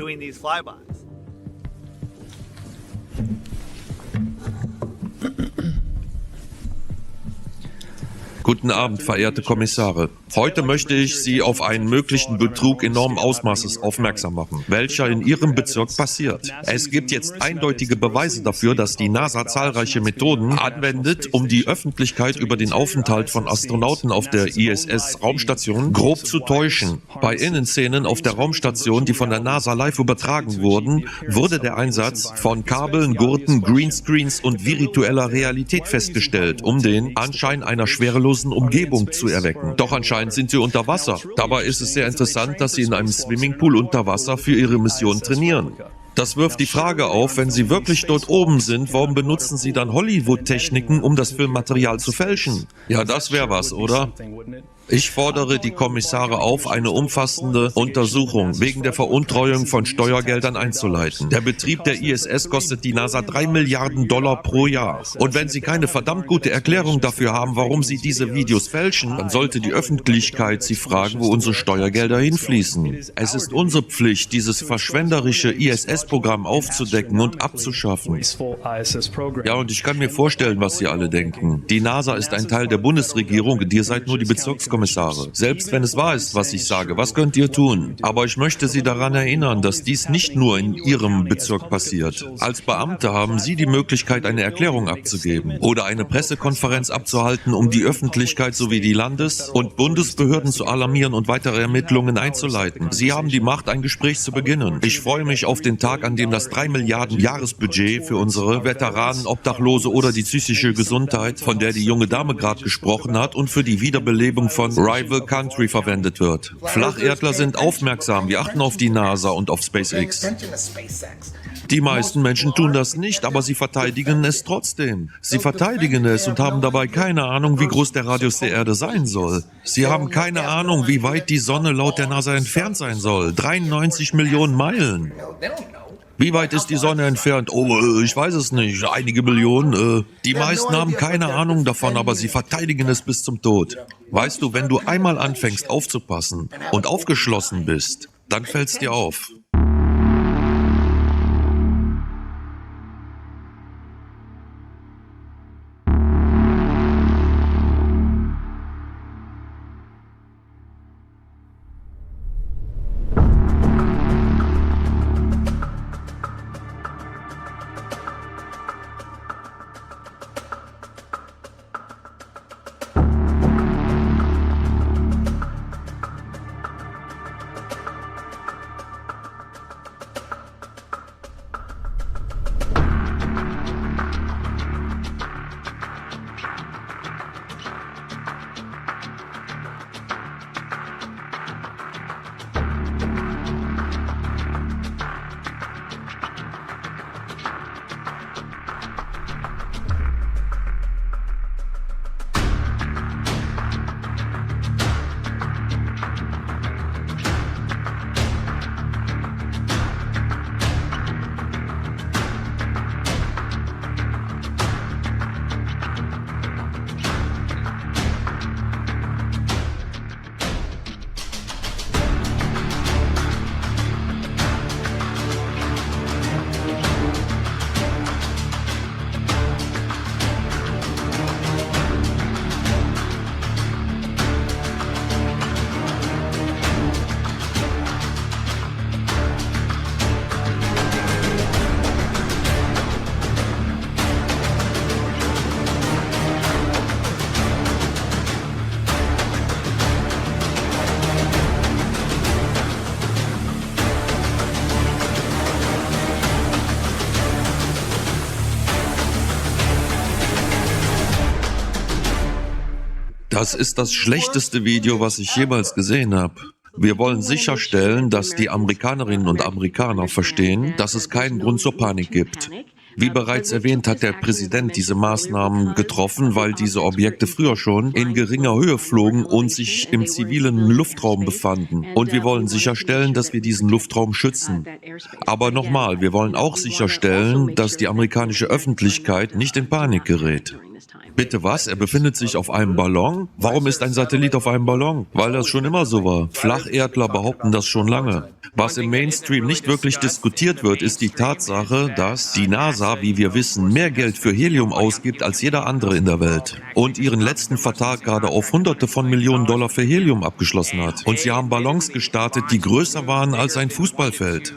Speaker 1: Guten Abend, verehrte Kommissare. Heute möchte ich Sie auf einen möglichen Betrug enormen Ausmaßes aufmerksam machen, welcher in Ihrem Bezirk passiert. Es gibt jetzt eindeutige Beweise dafür, dass die NASA zahlreiche Methoden anwendet, um die Öffentlichkeit über den Aufenthalt von Astronauten auf der ISS-Raumstation grob zu täuschen. Bei Innenszenen auf der Raumstation, die von der NASA live übertragen wurden, wurde der Einsatz von Kabeln, Gurten, Greenscreens und virtueller Realität festgestellt, um den Anschein einer schwerelosen Umgebung zu erwecken. Doch anscheinend sind sie unter Wasser. Dabei ist es sehr interessant, dass sie in einem Swimmingpool unter Wasser für ihre Mission trainieren. Das wirft die Frage auf, wenn sie wirklich dort oben sind, warum benutzen sie dann Hollywood-Techniken, um das Filmmaterial zu fälschen? Ja, das wäre was, oder? Ich fordere die Kommissare auf, eine umfassende Untersuchung wegen der Veruntreuung von Steuergeldern einzuleiten. Der Betrieb der ISS kostet die NASA $3 Milliarden pro Jahr. Und wenn Sie keine verdammt gute Erklärung dafür haben, warum Sie diese Videos fälschen, dann sollte die Öffentlichkeit Sie fragen, wo unsere Steuergelder hinfließen. Es ist unsere Pflicht, dieses verschwenderische ISS-Programm aufzudecken und abzuschaffen. Ja, und ich kann mir vorstellen, was Sie alle denken. Die NASA ist ein Teil der Bundesregierung und ihr seid nur die Bezirkskommissare. Selbst wenn es wahr ist, was ich sage, was könnt ihr tun? Aber ich möchte Sie daran erinnern, dass dies nicht nur in Ihrem Bezirk passiert. Als Beamte haben Sie die Möglichkeit, eine Erklärung abzugeben oder eine Pressekonferenz abzuhalten, um die Öffentlichkeit sowie die Landes- und Bundesbehörden zu alarmieren und weitere Ermittlungen einzuleiten. Sie haben die Macht, ein Gespräch zu beginnen. Ich freue mich auf den Tag, an dem das 3 Milliarden Jahresbudget für unsere Veteranen, Obdachlose oder die psychische Gesundheit, von der die junge Dame gerade gesprochen hat, und für die Wiederbelebung von Rival Country verwendet wird. Flacherdler sind aufmerksam, wir achten auf die NASA und auf SpaceX. Die meisten Menschen tun das nicht, aber sie verteidigen es trotzdem. Sie verteidigen es und haben dabei keine Ahnung, wie groß der Radius der Erde sein soll. Sie haben keine Ahnung, wie weit die Sonne laut der NASA entfernt sein soll. 93 Millionen Meilen. Wie weit ist die Sonne entfernt? Oh, ich weiß es nicht. Einige Millionen. Die meisten haben keine Ahnung davon, aber sie verteidigen es bis zum Tod. Weißt du, wenn du einmal anfängst aufzupassen und aufgeschlossen bist, dann fällt's dir auf. Das ist das schlechteste Video, was ich jemals gesehen habe. Wir wollen sicherstellen, dass die Amerikanerinnen und Amerikaner verstehen, dass es keinen Grund zur Panik gibt. Wie bereits erwähnt, hat der Präsident diese Maßnahmen getroffen, weil diese Objekte früher schon in geringer Höhe flogen und sich im zivilen Luftraum befanden. Und wir wollen sicherstellen, dass wir diesen Luftraum schützen. Aber nochmal, wir wollen auch sicherstellen, dass die amerikanische Öffentlichkeit nicht in Panik gerät. Bitte was? Er befindet sich auf einem Ballon? Warum ist ein Satellit auf einem Ballon? Weil das schon immer so war. Flacherdler behaupten das schon lange. Was im Mainstream nicht wirklich diskutiert wird, ist die Tatsache, dass die NASA, wie wir wissen, mehr Geld für Helium ausgibt als jeder andere in der Welt. Und ihren letzten Vertrag gerade auf Hunderte von Millionen Dollar für Helium abgeschlossen hat. Und sie haben Ballons gestartet, die größer waren als ein Fußballfeld.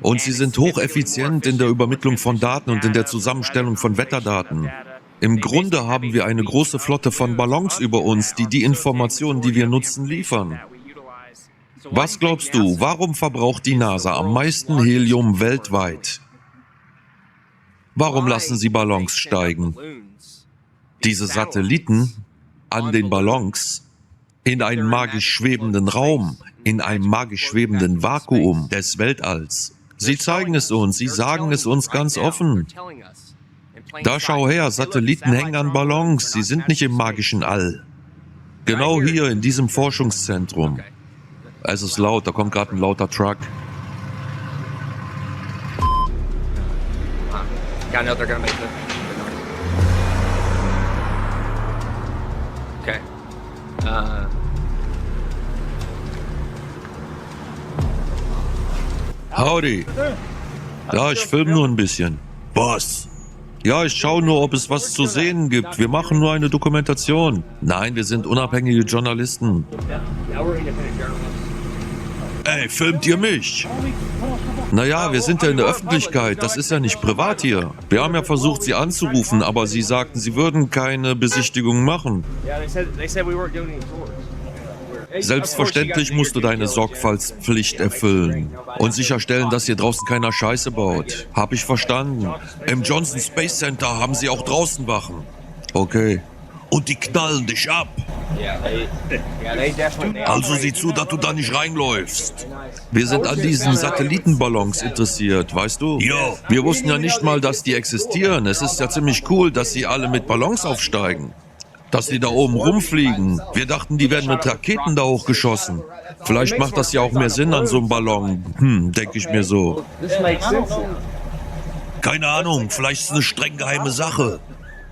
Speaker 1: Und sie sind hocheffizient in der Übermittlung von Daten und in der Zusammenstellung von Wetterdaten. Im Grunde haben wir eine große Flotte von Ballons über uns, die die Informationen, die wir nutzen, liefern. Was glaubst du, warum verbraucht die NASA am meisten Helium weltweit? Warum lassen sie Ballons steigen? Diese Satelliten an den Ballons in einen magisch schwebenden Raum, in einem magisch schwebenden Vakuum des Weltalls. Sie zeigen es uns, sie sagen es uns ganz offen. Da schau her, Satelliten hängen an Ballons, sie sind nicht im magischen All. Genau hier in diesem Forschungszentrum. Es ist laut, da kommt gerade ein lauter Truck.
Speaker 7: Yeah, I know they're gonna make the Okay.
Speaker 1: Howdy. Ja, ich filme nur ein bisschen.
Speaker 5: Was?
Speaker 1: Ja, ich schaue nur, ob es was zu sehen gibt. Wir machen nur eine Dokumentation. Nein, wir sind unabhängige Journalisten.
Speaker 5: Ey, filmt ihr mich?
Speaker 1: Naja, wir sind ja in der Öffentlichkeit. Das ist ja nicht privat hier. Wir haben ja versucht, sie anzurufen, aber sie sagten, sie würden keine Besichtigung machen. Selbstverständlich musst du deine Sorgfaltspflicht erfüllen und sicherstellen, dass hier draußen keiner Scheiße baut. Hab ich verstanden. Im Johnson Space Center haben sie auch draußen Wachen. Okay.
Speaker 5: Und die knallen dich ab. Also sieh zu, dass du da nicht reinläufst.
Speaker 1: Wir sind an diesen Satellitenballons interessiert, weißt du?
Speaker 5: Ja.
Speaker 1: Wir wussten ja nicht mal, dass die existieren. Es ist ja ziemlich cool, dass sie alle mit Ballons aufsteigen. Dass die da oben rumfliegen. Wir dachten, die werden mit Raketen da hochgeschossen. Vielleicht macht das ja auch mehr Sinn an so einem Ballon. Denke ich mir so.
Speaker 5: Keine Ahnung, vielleicht ist es eine streng geheime Sache.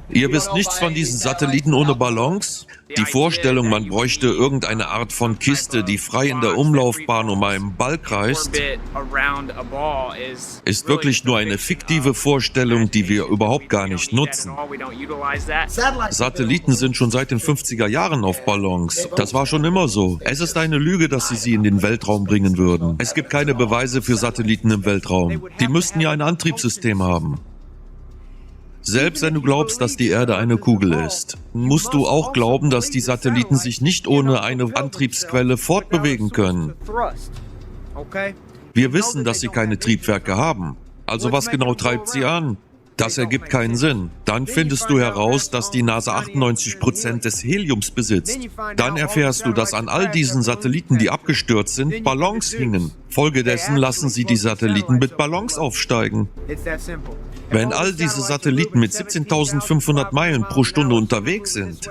Speaker 1: Ihr wisst nichts von diesen Satelliten ohne Ballons? Die Vorstellung, man bräuchte irgendeine Art von Kiste, die frei in der Umlaufbahn um einen Ball kreist, ist wirklich nur eine fiktive Vorstellung, die wir überhaupt gar nicht nutzen. Satelliten sind schon seit den 50er Jahren auf Ballons. Das war schon immer so. Es ist eine Lüge, dass sie in den Weltraum bringen würden. Es gibt keine Beweise für Satelliten im Weltraum. Die müssten ja ein Antriebssystem haben. Selbst wenn du glaubst, dass die Erde eine Kugel ist, musst du auch glauben, dass die Satelliten sich nicht ohne eine Antriebsquelle fortbewegen können. Wir wissen, dass sie keine Triebwerke haben. Also was genau treibt sie an? Das ergibt keinen Sinn. Dann findest du heraus, dass die NASA 98% des Heliums besitzt. Dann erfährst du, dass an all diesen Satelliten, die abgestürzt sind, Ballons hingen. Folgedessen lassen sie die Satelliten mit Ballons aufsteigen. Wenn all diese Satelliten mit 17.500 Meilen pro Stunde unterwegs sind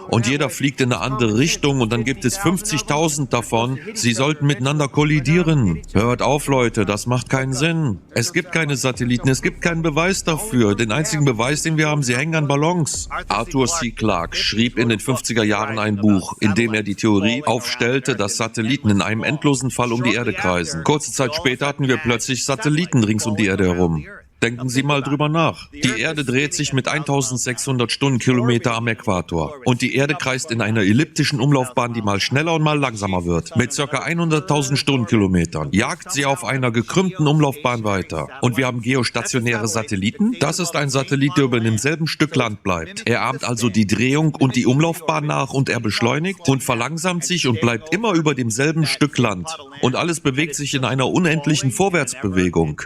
Speaker 1: und jeder fliegt in eine andere Richtung und dann gibt es 50.000 davon, sie sollten miteinander kollidieren. Hört auf, Leute, das macht keinen Sinn. Es gibt keine Satelliten, es gibt keinen Beweis dafür. Den einzigen Beweis, den wir haben, sie hängen an Ballons. Arthur C. Clarke schrieb in den 50er Jahren ein Buch, in dem er die Theorie aufstellte, dass Satelliten in einem endlosen Fall um die Erde kreisen. Kurze Zeit später hatten wir plötzlich Satelliten rings um die Erde herum. Denken Sie mal drüber nach. Die Erde dreht sich mit 1600 Stundenkilometer am Äquator. Und die Erde kreist in einer elliptischen Umlaufbahn, die mal schneller und mal langsamer wird. Mit ca. 100.000 Stundenkilometern jagt sie auf einer gekrümmten Umlaufbahn weiter. Und wir haben geostationäre Satelliten. Das ist ein Satellit, der über demselben Stück Land bleibt. Er ahmt also die Drehung und die Umlaufbahn nach und er beschleunigt und verlangsamt sich und bleibt immer über demselben Stück Land. Und alles bewegt sich in einer unendlichen Vorwärtsbewegung.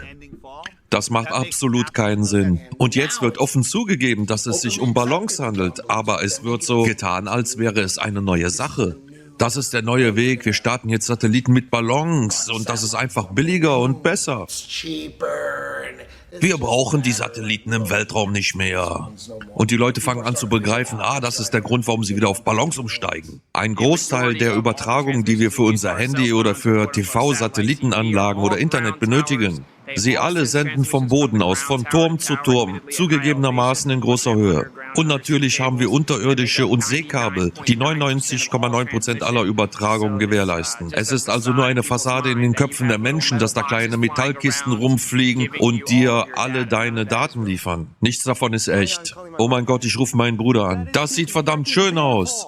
Speaker 1: Das macht absolut keinen Sinn. Und jetzt wird offen zugegeben, dass es sich um Ballons handelt, aber es wird so getan, als wäre es eine neue Sache. Das ist der neue Weg, wir starten jetzt Satelliten mit Ballons und das ist einfach billiger und besser.
Speaker 5: Wir brauchen die Satelliten im Weltraum nicht mehr.
Speaker 1: Und die Leute fangen an zu begreifen, das ist der Grund, warum sie wieder auf Ballons umsteigen. Ein Großteil der Übertragungen, die wir für unser Handy oder für TV-Satellitenanlagen oder Internet benötigen, sie alle senden vom Boden aus, von Turm zu Turm, zugegebenermaßen in großer Höhe. Und natürlich haben wir unterirdische und Seekabel, die 99,9% aller Übertragungen gewährleisten. Es ist also nur eine Fassade in den Köpfen der Menschen, dass da kleine Metallkisten rumfliegen und dir alle deine Daten liefern. Nichts davon ist echt. Oh mein Gott, ich rufe meinen Bruder an. Das sieht verdammt schön aus.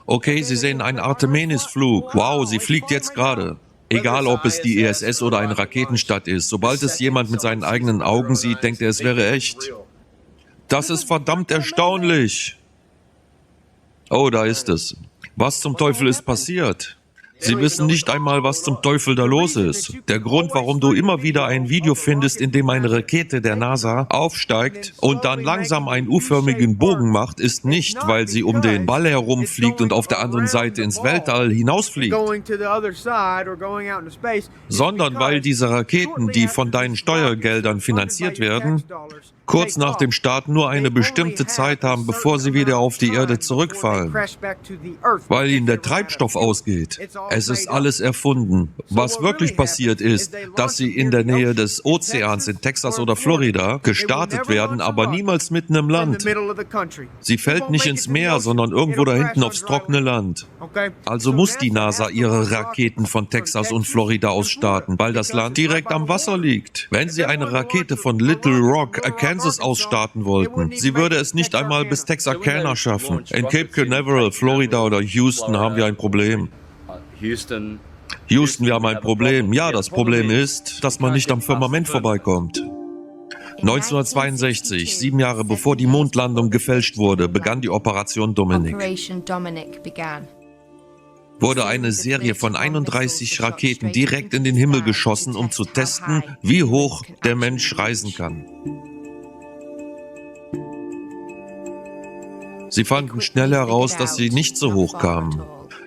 Speaker 1: Okay, Sie sehen einen Artemis-Flug. Wow, sie fliegt jetzt gerade. Egal, ob es die ISS oder eine Raketenstadt ist, sobald es jemand mit seinen eigenen Augen sieht, denkt er, es wäre echt. Das ist verdammt erstaunlich. Oh, da ist es. Was zum Teufel ist passiert? Sie wissen nicht einmal, was zum Teufel da los ist. Der Grund, warum du immer wieder ein Video findest, in dem eine Rakete der NASA aufsteigt und dann langsam einen U-förmigen Bogen macht, ist nicht, weil sie um den Ball herumfliegt und auf der anderen Seite ins Weltall hinausfliegt, sondern weil diese Raketen, die von deinen Steuergeldern finanziert werden, kurz nach dem Start nur eine bestimmte Zeit haben, bevor sie wieder auf die Erde zurückfallen, weil ihnen der Treibstoff ausgeht. Es ist alles erfunden. Was wirklich passiert ist, dass sie in der Nähe des Ozeans in Texas oder Florida gestartet werden, aber niemals mitten im Land. Sie fällt nicht ins Meer, sondern irgendwo da hinten aufs trockene Land. Also muss die NASA ihre Raketen von Texas und Florida aus starten, weil das Land direkt am Wasser liegt. Wenn sie eine Rakete von Little Rock, Kansas ausstarten wollten, sie würde es nicht einmal bis Texarkana schaffen. In Cape Canaveral, Florida oder Houston haben wir ein Problem. Houston, wir haben ein Problem. Ja, das Problem ist, dass man nicht am Firmament vorbeikommt. 1962, 7 Jahre bevor die Mondlandung gefälscht wurde, begann die Operation Dominic. Wurde eine Serie von 31 Raketen direkt in den Himmel geschossen, um zu testen, wie hoch der Mensch reisen kann. Sie fanden schnell heraus, dass sie nicht so hoch kamen.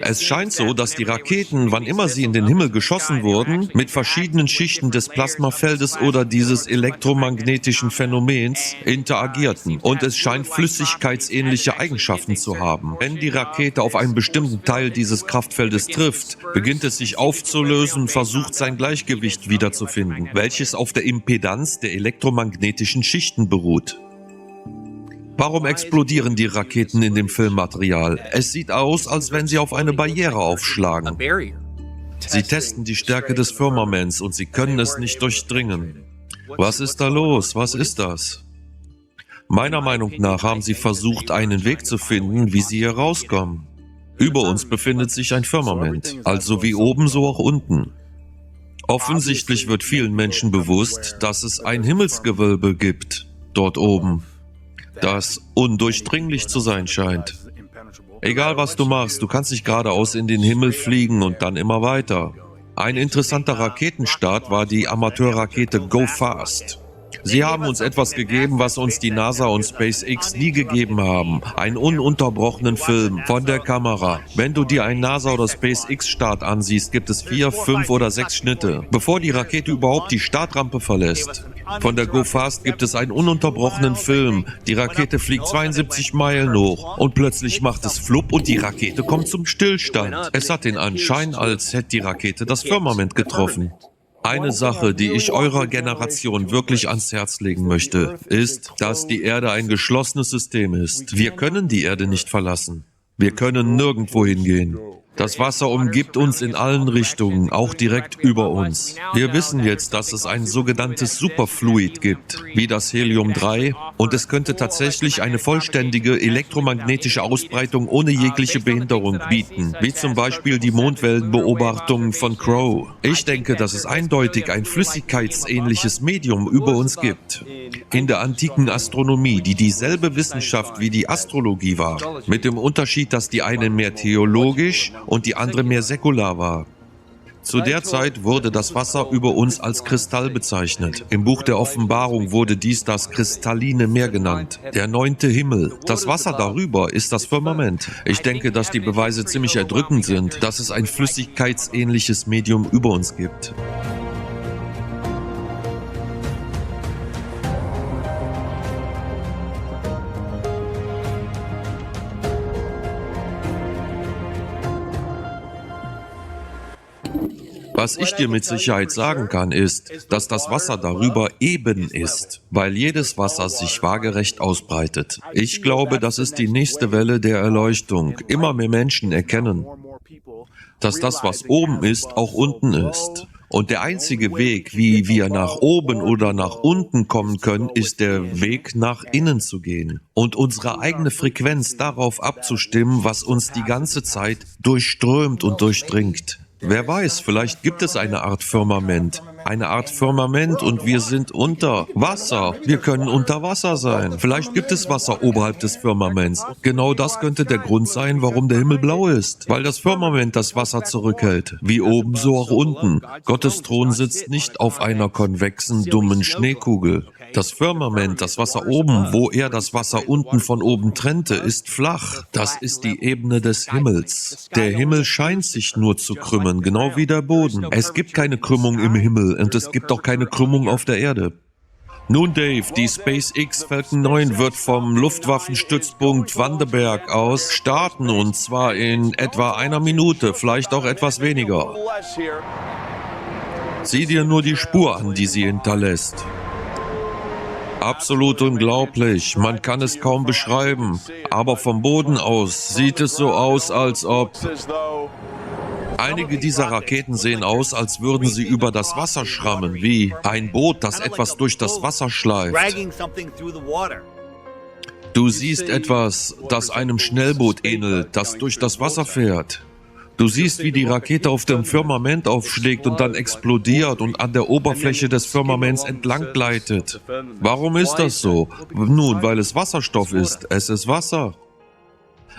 Speaker 1: Es scheint so, dass die Raketen, wann immer sie in den Himmel geschossen wurden, mit verschiedenen Schichten des Plasmafeldes oder dieses elektromagnetischen Phänomens interagierten. Und es scheint flüssigkeitsähnliche Eigenschaften zu haben. Wenn die Rakete auf einen bestimmten Teil dieses Kraftfeldes trifft, beginnt es sich aufzulösen und versucht sein Gleichgewicht wiederzufinden, welches auf der Impedanz der elektromagnetischen Schichten beruht. Warum explodieren die Raketen in dem Filmmaterial? Es sieht aus, als wenn sie auf eine Barriere aufschlagen. Sie testen die Stärke des Firmaments und sie können es nicht durchdringen. Was ist da los? Was ist das? Meiner Meinung nach haben sie versucht, einen Weg zu finden, wie sie hier rauskommen. Über uns befindet sich ein Firmament, also wie oben, so auch unten. Offensichtlich wird vielen Menschen bewusst, dass es ein Himmelsgewölbe gibt, dort oben, das undurchdringlich zu sein scheint. Egal was du machst, du kannst nicht geradeaus in den Himmel fliegen und dann immer weiter. Ein interessanter Raketenstart war die Amateurrakete Go Fast. Sie haben uns etwas gegeben, was uns die NASA und SpaceX nie gegeben haben. Einen ununterbrochenen Film von der Kamera. Wenn du dir einen NASA- oder SpaceX-Start ansiehst, gibt es 4, 5 oder 6 Schnitte, bevor die Rakete überhaupt die Startrampe verlässt. Von der Go Fast gibt es einen ununterbrochenen Film. Die Rakete fliegt 72 Meilen hoch und plötzlich macht es flupp und die Rakete kommt zum Stillstand. Es hat den Anschein, als hätte die Rakete das Firmament getroffen. Eine Sache, die ich eurer Generation wirklich ans Herz legen möchte, ist, dass die Erde ein geschlossenes System ist. Wir können die Erde nicht verlassen. Wir können nirgendwo hingehen. Das Wasser umgibt uns in allen Richtungen, auch direkt über uns. Wir wissen jetzt, dass es ein sogenanntes Superfluid gibt, wie das Helium-3, und es könnte tatsächlich eine vollständige elektromagnetische Ausbreitung ohne jegliche Behinderung bieten, wie zum Beispiel die Mondwellenbeobachtungen von Crow. Ich denke, dass es eindeutig ein flüssigkeitsähnliches Medium über uns gibt. In der antiken Astronomie, die dieselbe Wissenschaft wie die Astrologie war, mit dem Unterschied, dass die eine mehr theologisch und die andere mehr säkular war. Zu der Zeit wurde das Wasser über uns als Kristall bezeichnet. Im Buch der Offenbarung wurde dies das kristalline Meer genannt. Der 9. Himmel. Das Wasser darüber ist das Firmament. Ich denke, dass die Beweise ziemlich erdrückend sind, dass es ein flüssigkeitsähnliches Medium über uns gibt. Was ich dir mit Sicherheit sagen kann, ist, dass das Wasser darüber eben ist, weil jedes Wasser sich waagerecht ausbreitet. Ich glaube, das ist die nächste Welle der Erleuchtung. Immer mehr Menschen erkennen, dass das, was oben ist, auch unten ist. Und der einzige Weg, wie wir nach oben oder nach unten kommen können, ist der Weg, nach innen zu gehen und unsere eigene Frequenz darauf abzustimmen, was uns die ganze Zeit durchströmt und durchdringt. Wer weiß, vielleicht gibt es eine Art Firmament, Eine Art Firmament und wir sind unter Wasser. Wir können unter Wasser sein. Vielleicht gibt es Wasser oberhalb des Firmaments. Genau das könnte der Grund sein, warum der Himmel blau ist. Weil das Firmament das Wasser zurückhält. Wie oben, so auch unten. Gottes Thron sitzt nicht auf einer konvexen, dummen Schneekugel. Das Firmament, das Wasser oben, wo er das Wasser unten von oben trennte, ist flach. Das ist die Ebene des Himmels. Der Himmel scheint sich nur zu krümmen, genau wie der Boden. Es gibt keine Krümmung im Himmel und es gibt auch keine Krümmung auf der Erde. Nun Dave, die SpaceX Falcon 9 wird vom Luftwaffenstützpunkt Vandenberg aus starten und zwar in etwa einer Minute, vielleicht auch etwas weniger. Sieh dir nur die Spur an, die sie hinterlässt. Absolut unglaublich, man kann es kaum beschreiben, aber vom Boden aus sieht es so aus, als ob... Einige dieser Raketen sehen aus, als würden sie über das Wasser schrammen, wie ein Boot, das etwas durch das Wasser schleift. Du siehst etwas, das einem Schnellboot ähnelt, das durch das Wasser fährt. Du siehst, wie die Rakete auf dem Firmament aufschlägt und dann explodiert und an der Oberfläche des Firmaments entlang gleitet. Warum ist das so? Nun, weil es Wasserstoff ist. Es ist Wasser.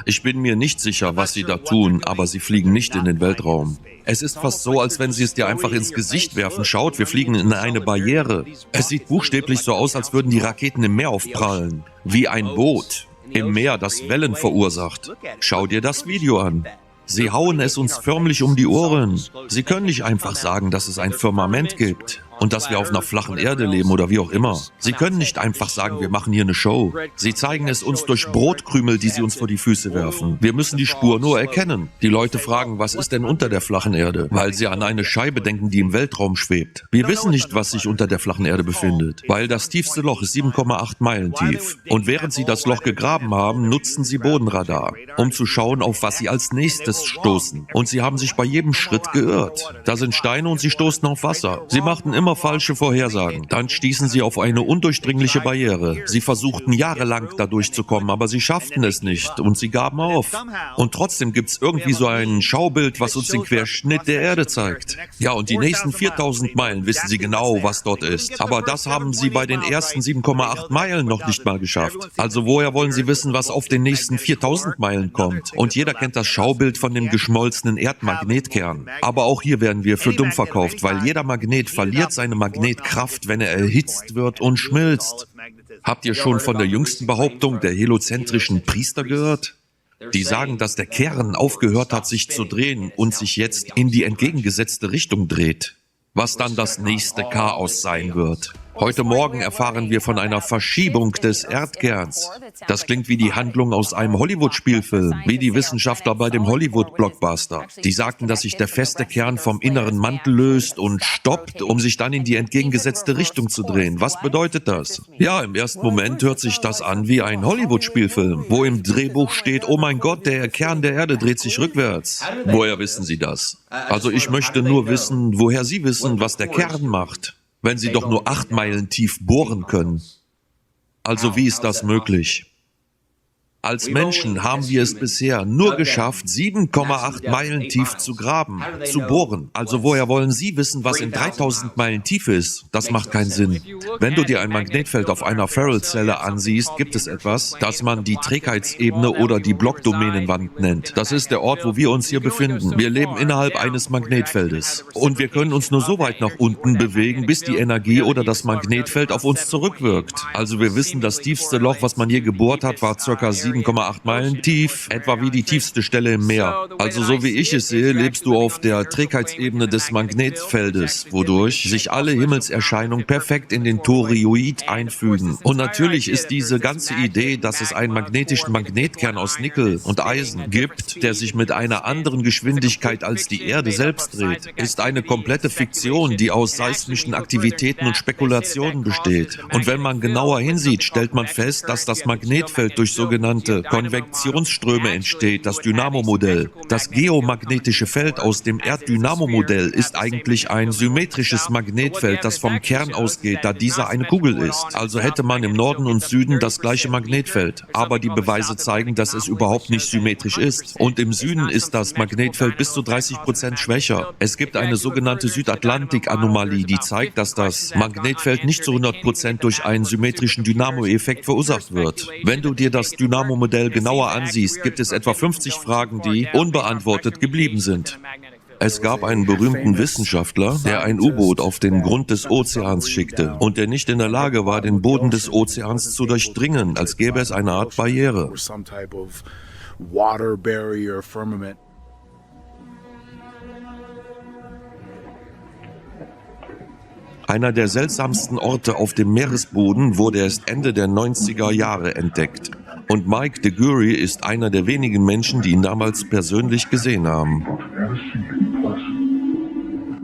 Speaker 1: Ich bin mir nicht sicher, was sie da tun, aber sie fliegen nicht in den Weltraum. Es ist fast so, als wenn sie es dir einfach ins Gesicht werfen. Schaut, wir fliegen in eine Barriere. Es sieht buchstäblich so aus, als würden die Raketen im Meer aufprallen. Wie ein Boot im Meer, das Wellen verursacht. Schau dir das Video an. Sie hauen es uns förmlich um die Ohren. Sie können nicht einfach sagen, dass es ein Firmament gibt und dass wir auf einer flachen Erde leben oder wie auch immer. Sie können nicht einfach sagen, wir machen hier eine Show. Sie zeigen es uns durch Brotkrümel, die sie uns vor die Füße werfen. Wir müssen die Spur nur erkennen. Die Leute fragen, was ist denn unter der flachen Erde? Weil sie an eine Scheibe denken, die im Weltraum schwebt. Wir wissen nicht, was sich unter der flachen Erde befindet, weil das tiefste Loch ist 7,8 Meilen tief. Und während sie das Loch gegraben haben, nutzten sie Bodenradar, um zu schauen, auf was sie als nächstes stoßen. Und sie haben sich bei jedem Schritt geirrt. Da sind Steine und sie stoßen auf Wasser. Sie machten immer falsche Vorhersagen. Dann stießen sie auf eine undurchdringliche Barriere. Sie versuchten jahrelang da durchzukommen, aber sie schafften es nicht und sie gaben auf. Und trotzdem gibt's irgendwie so ein Schaubild, was uns den Querschnitt der Erde zeigt. Ja, und die nächsten 4000 Meilen wissen sie genau, was dort ist. Aber das haben sie bei den ersten 7,8 Meilen noch nicht mal geschafft. Also woher wollen sie wissen, was auf den nächsten 4000 Meilen kommt? Und jeder kennt das Schaubild von dem geschmolzenen Erdmagnetkern. Aber auch hier werden wir für dumm verkauft, weil jeder Magnet verliert seine Magnetkraft, wenn er erhitzt wird und schmilzt. Habt ihr schon von der jüngsten Behauptung der heliozentrischen Priester gehört? Die sagen, dass der Kern aufgehört hat, sich zu drehen und sich jetzt in die entgegengesetzte Richtung dreht. Was dann das nächste Chaos sein wird. Heute Morgen erfahren wir von einer Verschiebung des Erdkerns. Das klingt wie die Handlung aus einem Hollywood-Spielfilm, wie die Wissenschaftler bei dem Hollywood-Blockbuster. Die sagten, dass sich der feste Kern vom inneren Mantel löst und stoppt, um sich dann in die entgegengesetzte Richtung zu drehen. Was bedeutet das? Ja, im ersten Moment hört sich das an wie ein Hollywood-Spielfilm, wo im Drehbuch steht, oh mein Gott, der Kern der Erde dreht sich rückwärts. Woher wissen Sie das? Also ich möchte nur wissen, woher Sie wissen, was der Kern macht. Wenn sie doch nur 8 Meilen tief bohren können. Also wie ist das möglich? Als Menschen haben wir es bisher nur geschafft, 7,8 Meilen tief zu graben, zu bohren. Also woher wollen Sie wissen, was in 3000 Meilen Tiefe ist? Das macht keinen Sinn. Wenn du dir ein Magnetfeld auf einer Ferrell-Zelle ansiehst, gibt es etwas, das man die Trägheitsebene oder die Blockdomänenwand nennt. Das ist der Ort, wo wir uns hier befinden. Wir leben innerhalb eines Magnetfeldes. Und wir können uns nur so weit nach unten bewegen, bis die Energie oder das Magnetfeld auf uns zurückwirkt. Also wir wissen, das tiefste Loch, was man je gebohrt hat, war ca. 7,8 Meilen tief, etwa wie die tiefste Stelle im Meer. Also so wie ich es sehe, lebst du auf der Trägheitsebene des Magnetfeldes, wodurch sich alle Himmelserscheinungen perfekt in den Toroid einfügen. Und natürlich ist diese ganze Idee, dass es einen magnetischen Magnetkern aus Nickel und Eisen gibt, der sich mit einer anderen Geschwindigkeit als die Erde selbst dreht, ist eine komplette Fiktion, die aus seismischen Aktivitäten und Spekulationen besteht. Und wenn man genauer hinsieht, stellt man fest, dass das Magnetfeld durch sogenannte sogenannte Konvektionsströme entsteht, das Dynamo-Modell. Das geomagnetische Feld aus dem Erddynamo-Modell ist eigentlich ein symmetrisches Magnetfeld, das vom Kern ausgeht, da dieser eine Kugel ist. Also hätte man im Norden und Süden das gleiche Magnetfeld. Aber die Beweise zeigen, dass es überhaupt nicht symmetrisch ist. Und im Süden ist das Magnetfeld bis zu 30% schwächer. Es gibt eine sogenannte Südatlantik-Anomalie, die zeigt, dass das Magnetfeld nicht zu 100% durch einen symmetrischen Dynamo-Effekt verursacht wird. Wenn du dir das Dynamo-Modell genauer ansiehst, gibt es etwa 50 Fragen, die unbeantwortet geblieben sind. Es gab einen berühmten Wissenschaftler, der ein U-Boot auf den Grund des Ozeans schickte und der nicht in der Lage war, den Boden des Ozeans zu durchdringen, als gäbe es eine Art Barriere. Einer der seltsamsten Orte auf dem Meeresboden wurde erst Ende der 90er Jahre entdeckt. Und Mike DeGury ist einer der wenigen Menschen, die ihn damals persönlich gesehen haben.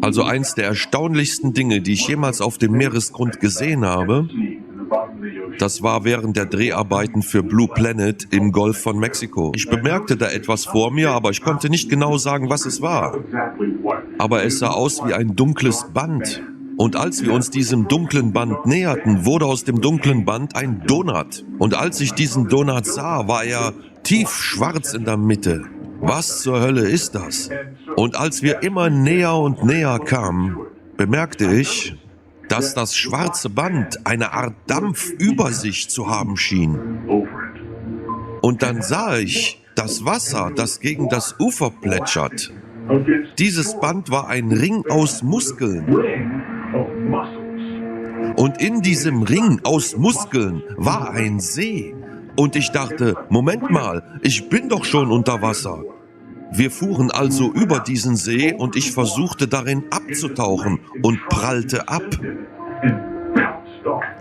Speaker 1: Also eins der erstaunlichsten Dinge, die ich jemals auf dem Meeresgrund gesehen habe, das war während der Dreharbeiten für Blue Planet im Golf von Mexiko. Ich bemerkte da etwas vor mir, aber ich konnte nicht genau sagen, was es war. Aber es sah aus wie ein dunkles Band. Und als wir uns diesem dunklen Band näherten, wurde aus dem dunklen Band ein Donut. Und als ich diesen Donut sah, war er tiefschwarz in der Mitte. Was zur Hölle ist das? Und als wir immer näher und näher kamen, bemerkte ich, dass das schwarze Band eine Art Dampf über sich zu haben schien. Und dann sah ich das Wasser, das gegen das Ufer plätschert. Dieses Band war ein Ring aus Muskeln. Und in diesem Ring aus Muskeln war ein See. Und ich dachte, Moment mal, ich bin doch schon unter Wasser. Wir fuhren also über diesen See und ich versuchte darin abzutauchen und prallte ab.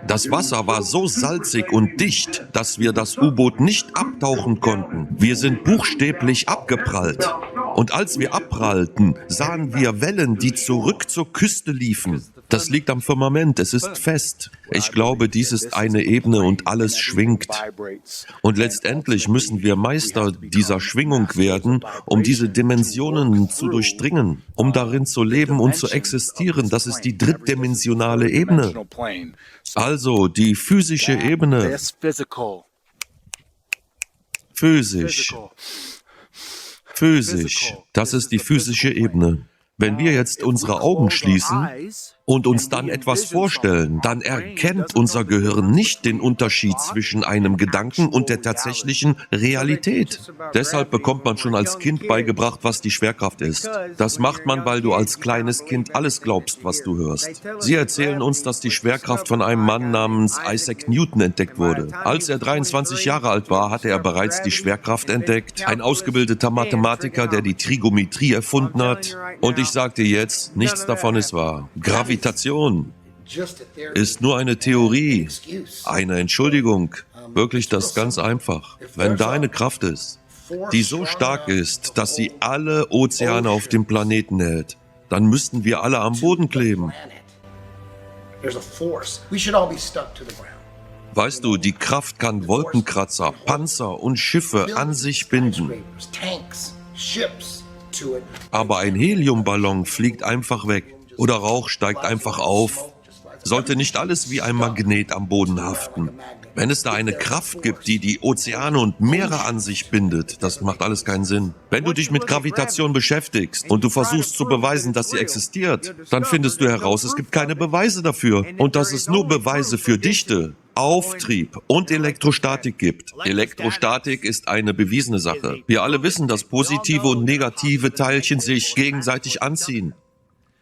Speaker 1: Das Wasser war so salzig und dicht, dass wir das U-Boot nicht abtauchen konnten. Wir sind buchstäblich abgeprallt. Und als wir abprallten, sahen wir Wellen, die zurück zur Küste liefen. Das liegt am Firmament, es ist fest. Ich glaube, dies ist eine Ebene und alles schwingt. Und letztendlich müssen wir Meister dieser Schwingung werden, um diese Dimensionen zu durchdringen, um darin zu leben und zu existieren. Das ist die drittdimensionale Ebene. Also die physische Ebene. Physisch. Physisch. Das ist die physische Ebene. Wenn wir jetzt unsere Augen schließen und uns dann etwas vorstellen, dann erkennt unser Gehirn nicht den Unterschied zwischen einem Gedanken und der tatsächlichen Realität. Deshalb bekommt man schon als Kind beigebracht, was die Schwerkraft ist. Das macht man, weil du als kleines Kind alles glaubst, was du hörst. Sie erzählen uns, dass die Schwerkraft von einem Mann namens Isaac Newton entdeckt wurde. Als er 23 Jahre alt war, hatte er bereits die Schwerkraft entdeckt. Ein ausgebildeter Mathematiker, der die Trigonometrie erfunden hat. Und ich sagte jetzt, nichts davon ist wahr. Gravitation ist nur eine Theorie, eine Entschuldigung. Wirklich, das ist ganz einfach. Wenn da eine Kraft ist, die so stark ist, dass sie alle Ozeane auf dem Planeten hält, dann müssten wir alle am Boden kleben. Weißt du, die Kraft kann Wolkenkratzer, Panzer und Schiffe an sich binden. Aber ein Heliumballon fliegt einfach weg oder Rauch steigt einfach auf. Sollte nicht alles wie ein Magnet am Boden haften. Wenn es da eine Kraft gibt, die die Ozeane und Meere an sich bindet, das macht alles keinen Sinn. Wenn du dich mit Gravitation beschäftigst und du versuchst zu beweisen, dass sie existiert, dann findest du heraus, es gibt keine Beweise dafür und dass es nur Beweise für Dichte, Auftrieb und Elektrostatik gibt. Elektrostatik ist eine bewiesene Sache. Wir alle wissen, dass positive und negative Teilchen sich gegenseitig anziehen.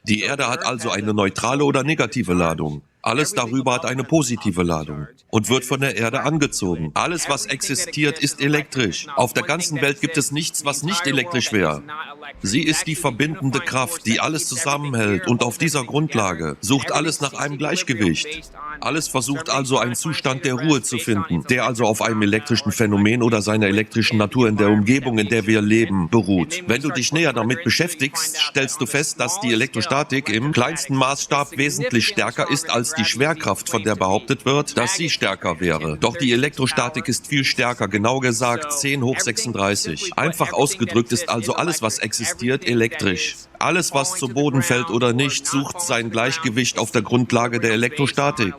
Speaker 1: Die Erde hat also eine neutrale oder negative Ladung. Alles darüber hat eine positive Ladung und wird von der Erde angezogen. Alles, was existiert, ist elektrisch. Auf der ganzen Welt gibt es nichts, was nicht elektrisch wäre. Sie ist die verbindende Kraft, die alles zusammenhält und auf dieser Grundlage sucht alles nach einem Gleichgewicht. Alles versucht also einen Zustand der Ruhe zu finden, der also auf einem elektrischen Phänomen oder seiner elektrischen Natur in der Umgebung, in der wir leben, beruht. Wenn du dich näher damit beschäftigst, stellst du fest, dass die Elektrostatik im kleinsten Maßstab wesentlich stärker ist als die Schwerkraft, von der behauptet wird, dass sie stärker wäre. Doch die Elektrostatik ist viel stärker, genau gesagt 10 hoch 36. Einfach ausgedrückt ist also alles, was existiert, elektrisch. Alles, was zu Boden fällt oder nicht, sucht sein Gleichgewicht auf der Grundlage der Elektrostatik.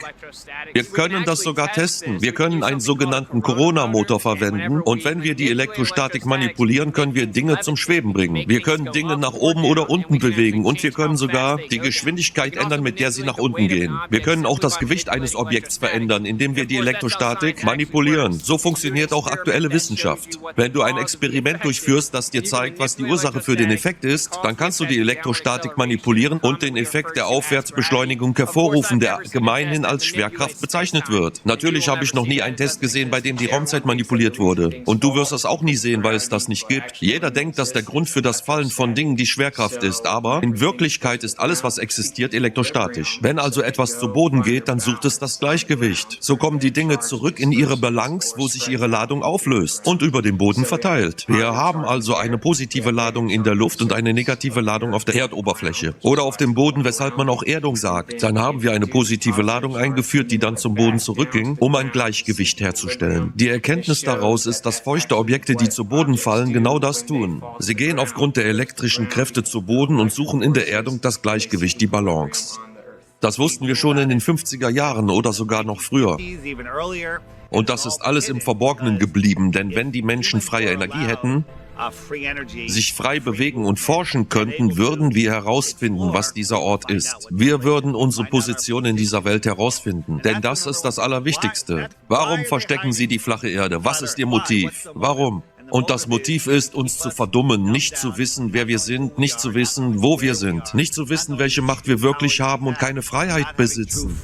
Speaker 1: Wir können das sogar testen. Wir können einen sogenannten Corona-Motor verwenden und wenn wir die Elektrostatik manipulieren, können wir Dinge zum Schweben bringen. Wir können Dinge nach oben oder unten bewegen und wir können sogar die Geschwindigkeit ändern, mit der sie nach unten gehen. Wir können auch das Gewicht eines Objekts verändern, indem wir die Elektrostatik manipulieren. So funktioniert auch aktuelle Wissenschaft. Wenn du ein Experiment durchführst, das dir zeigt, was die Ursache für den Effekt ist, dann kannst du die Elektrostatik manipulieren und den Effekt der Aufwärtsbeschleunigung hervorrufen, der gemeinhin als Schwerkraft bezeichnet wird. Natürlich habe ich noch nie einen Test gesehen, bei dem die Raumzeit manipuliert wurde. Und du wirst das auch nie sehen, weil es das nicht gibt. Jeder denkt, dass der Grund für das Fallen von Dingen die Schwerkraft ist, aber in Wirklichkeit ist alles, was existiert, elektrostatisch. Wenn also etwas zu Boden geht, dann sucht es das Gleichgewicht. So kommen die Dinge zurück in ihre Balance, wo sich ihre Ladung auflöst und über den Boden verteilt. Wir haben also eine positive Ladung in der Luft und eine negative Ladung auf der Erdoberfläche oder auf dem Boden, weshalb man auch Erdung sagt. Dann haben wir eine positive Ladung eingeführt, die dann zum Boden zurückging, um ein Gleichgewicht herzustellen. Die Erkenntnis daraus ist, dass feuchte Objekte, die zu Boden fallen, genau das tun. Sie gehen aufgrund der elektrischen Kräfte zu Boden und suchen in der Erdung das Gleichgewicht, die Balance. Das wussten wir schon in den 50er Jahren oder sogar noch früher. Und das ist alles im Verborgenen geblieben, denn wenn die Menschen freie Energie hätten, sich frei bewegen und forschen könnten, würden wir herausfinden, was dieser Ort ist. Wir würden unsere Position in dieser Welt herausfinden, denn das ist das Allerwichtigste. Warum verstecken Sie die flache Erde? Was ist Ihr Motiv? Warum? Und das Motiv ist, uns zu verdummen, nicht zu wissen, wer wir sind, nicht zu wissen, wo wir sind, nicht zu wissen, welche Macht wir wirklich haben und keine Freiheit besitzen.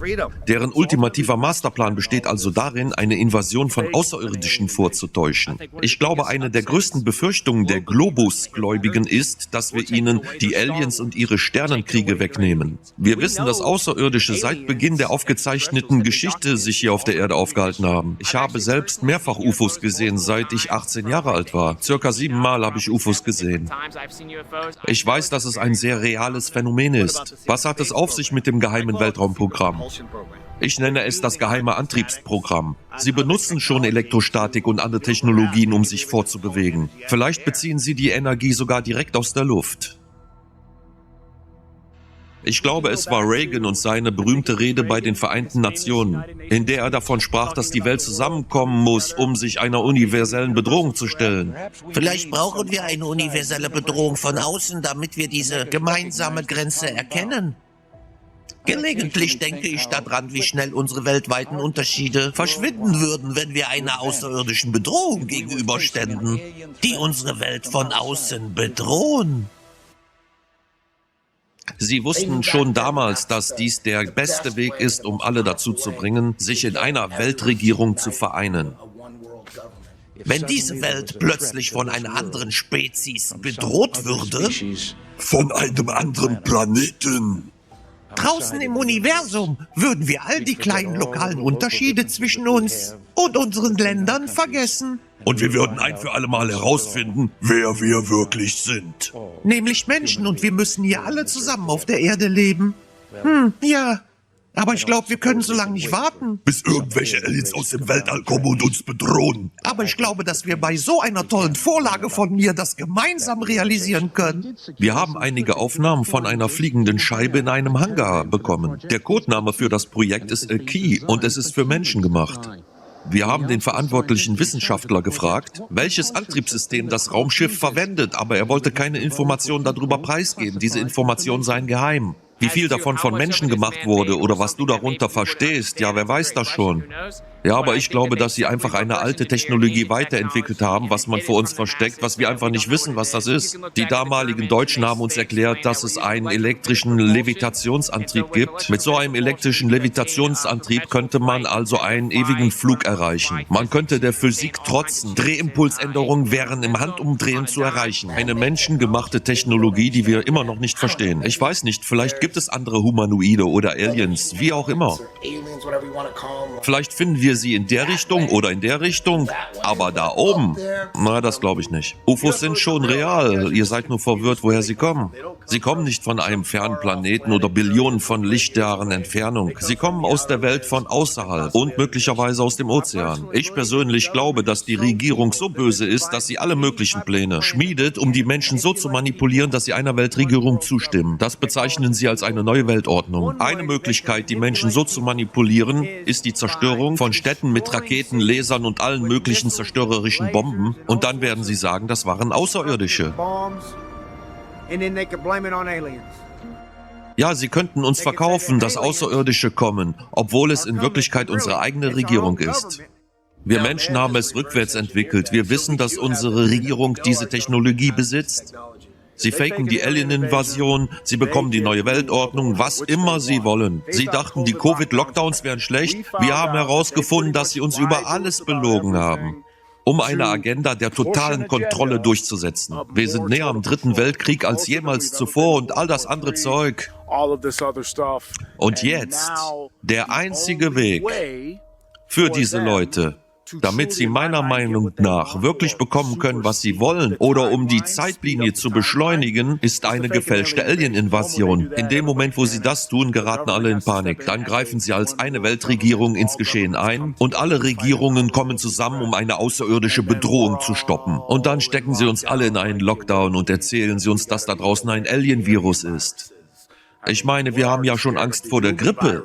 Speaker 1: Deren ultimativer Masterplan besteht also darin, eine Invasion von Außerirdischen vorzutäuschen. Ich glaube, eine der größten Befürchtungen der Globusgläubigen ist, dass wir ihnen die Aliens und ihre Sternenkriege wegnehmen. Wir wissen, dass Außerirdische seit Beginn der aufgezeichneten Geschichte sich hier auf der Erde aufgehalten haben. Ich habe selbst mehrfach UFOs gesehen, seit ich 18 Jahre alt war. Circa 7 Mal habe ich UFOs gesehen. Ich weiß, dass es ein sehr reales Phänomen ist. Was hat es auf sich mit dem geheimen Weltraumprogramm? Ich nenne es das geheime Antriebsprogramm. Sie benutzen schon Elektrostatik und andere Technologien, um sich fortzubewegen. Vielleicht beziehen sie die Energie sogar direkt aus der Luft. Ich glaube, es war Reagan und seine berühmte Rede bei den Vereinten Nationen, in der er davon sprach, dass die Welt zusammenkommen muss, um sich einer universellen Bedrohung zu stellen.
Speaker 5: Vielleicht brauchen wir eine universelle Bedrohung von außen, damit wir diese gemeinsame Grenze erkennen. Gelegentlich denke ich daran, wie schnell unsere weltweiten Unterschiede verschwinden würden, wenn wir einer außerirdischen Bedrohung gegenüberständen, die unsere Welt von außen bedrohen.
Speaker 1: Sie wussten schon damals, dass dies der beste Weg ist, um alle dazu zu bringen, sich in einer Weltregierung zu vereinen.
Speaker 5: Wenn diese Welt plötzlich von einer anderen Spezies bedroht würde,
Speaker 1: Von einem anderen Planeten.
Speaker 5: draußen im Universum, würden wir all die kleinen lokalen Unterschiede zwischen uns und unseren Ländern vergessen.
Speaker 1: Und wir würden ein für alle Mal herausfinden, wer wir wirklich sind.
Speaker 5: Nämlich Menschen, und wir müssen hier alle zusammen auf der Erde leben. Ja. Aber ich glaube, wir können so lange nicht warten.
Speaker 1: Bis irgendwelche Aliens aus dem Weltall kommen und uns bedrohen.
Speaker 5: Aber ich glaube, dass wir bei so einer tollen Vorlage von mir das gemeinsam realisieren können.
Speaker 1: Wir haben einige Aufnahmen von einer fliegenden Scheibe in einem Hangar bekommen. Der Codename für das Projekt ist El Key und es ist für Menschen gemacht. Wir haben den verantwortlichen Wissenschaftler gefragt, welches Antriebssystem das Raumschiff verwendet, aber er wollte keine Informationen darüber preisgeben. Diese Informationen seien geheim. Wie viel davon von Menschen gemacht wurde oder was du darunter verstehst, ja, wer weiß das schon. Ja, aber ich glaube, dass sie einfach eine alte Technologie weiterentwickelt haben, was man vor uns versteckt, was wir einfach nicht wissen, was das ist. Die damaligen Deutschen haben uns erklärt, dass es einen elektrischen Levitationsantrieb gibt. Mit so einem elektrischen Levitationsantrieb könnte man also einen ewigen Flug erreichen. Man könnte der Physik trotzen. Drehimpulsänderungen wären im Handumdrehen zu erreichen. Eine menschengemachte Technologie, die wir immer noch nicht verstehen. Ich weiß nicht, vielleicht gibt es andere Humanoide oder Aliens, wie auch immer. Vielleicht finden wir wir sie in der Richtung oder in der Richtung, aber da oben, na, das glaube ich nicht. UFOs sind schon real, ihr seid nur verwirrt, woher sie kommen. Sie kommen nicht von einem fernen Planeten oder Billionen von Lichtjahren Entfernung. Sie kommen aus der Welt von außerhalb und möglicherweise aus dem Ozean. Ich persönlich glaube, dass die Regierung so böse ist, dass sie alle möglichen Pläne schmiedet, um die Menschen so zu manipulieren, dass sie einer Weltregierung zustimmen. Das bezeichnen sie als eine neue Weltordnung. Eine Möglichkeit, die Menschen so zu manipulieren, ist die Zerstörung von Städten mit Raketen, Lasern und allen möglichen zerstörerischen Bomben. Und dann werden sie sagen, das waren Außerirdische. Ja, sie könnten uns verkaufen, dass Außerirdische kommen, obwohl es in Wirklichkeit unsere eigene Regierung ist. Wir Menschen haben es rückwärts entwickelt. Wir wissen, dass unsere Regierung diese Technologie besitzt. Sie faken die Alien-Invasion, sie bekommen die neue Weltordnung, was immer sie wollen. Sie dachten, die Covid-Lockdowns wären schlecht. Wir haben herausgefunden, dass sie uns über alles belogen haben, um eine Agenda der totalen Kontrolle durchzusetzen. Wir sind näher am Dritten Weltkrieg als jemals zuvor und all das andere Zeug. Und jetzt, der einzige Weg für diese Leute, damit sie meiner Meinung nach wirklich bekommen können, was sie wollen, oder um die Zeitlinie zu beschleunigen, ist eine gefälschte Alien-Invasion. In dem Moment, wo sie das tun, geraten alle in Panik. Dann greifen sie als eine Weltregierung ins Geschehen ein und alle Regierungen kommen zusammen, um eine außerirdische Bedrohung zu stoppen. Und dann stecken sie uns alle in einen Lockdown und erzählen sie uns, dass da draußen ein Alien-Virus ist. Ich meine, wir haben ja schon Angst vor der Grippe.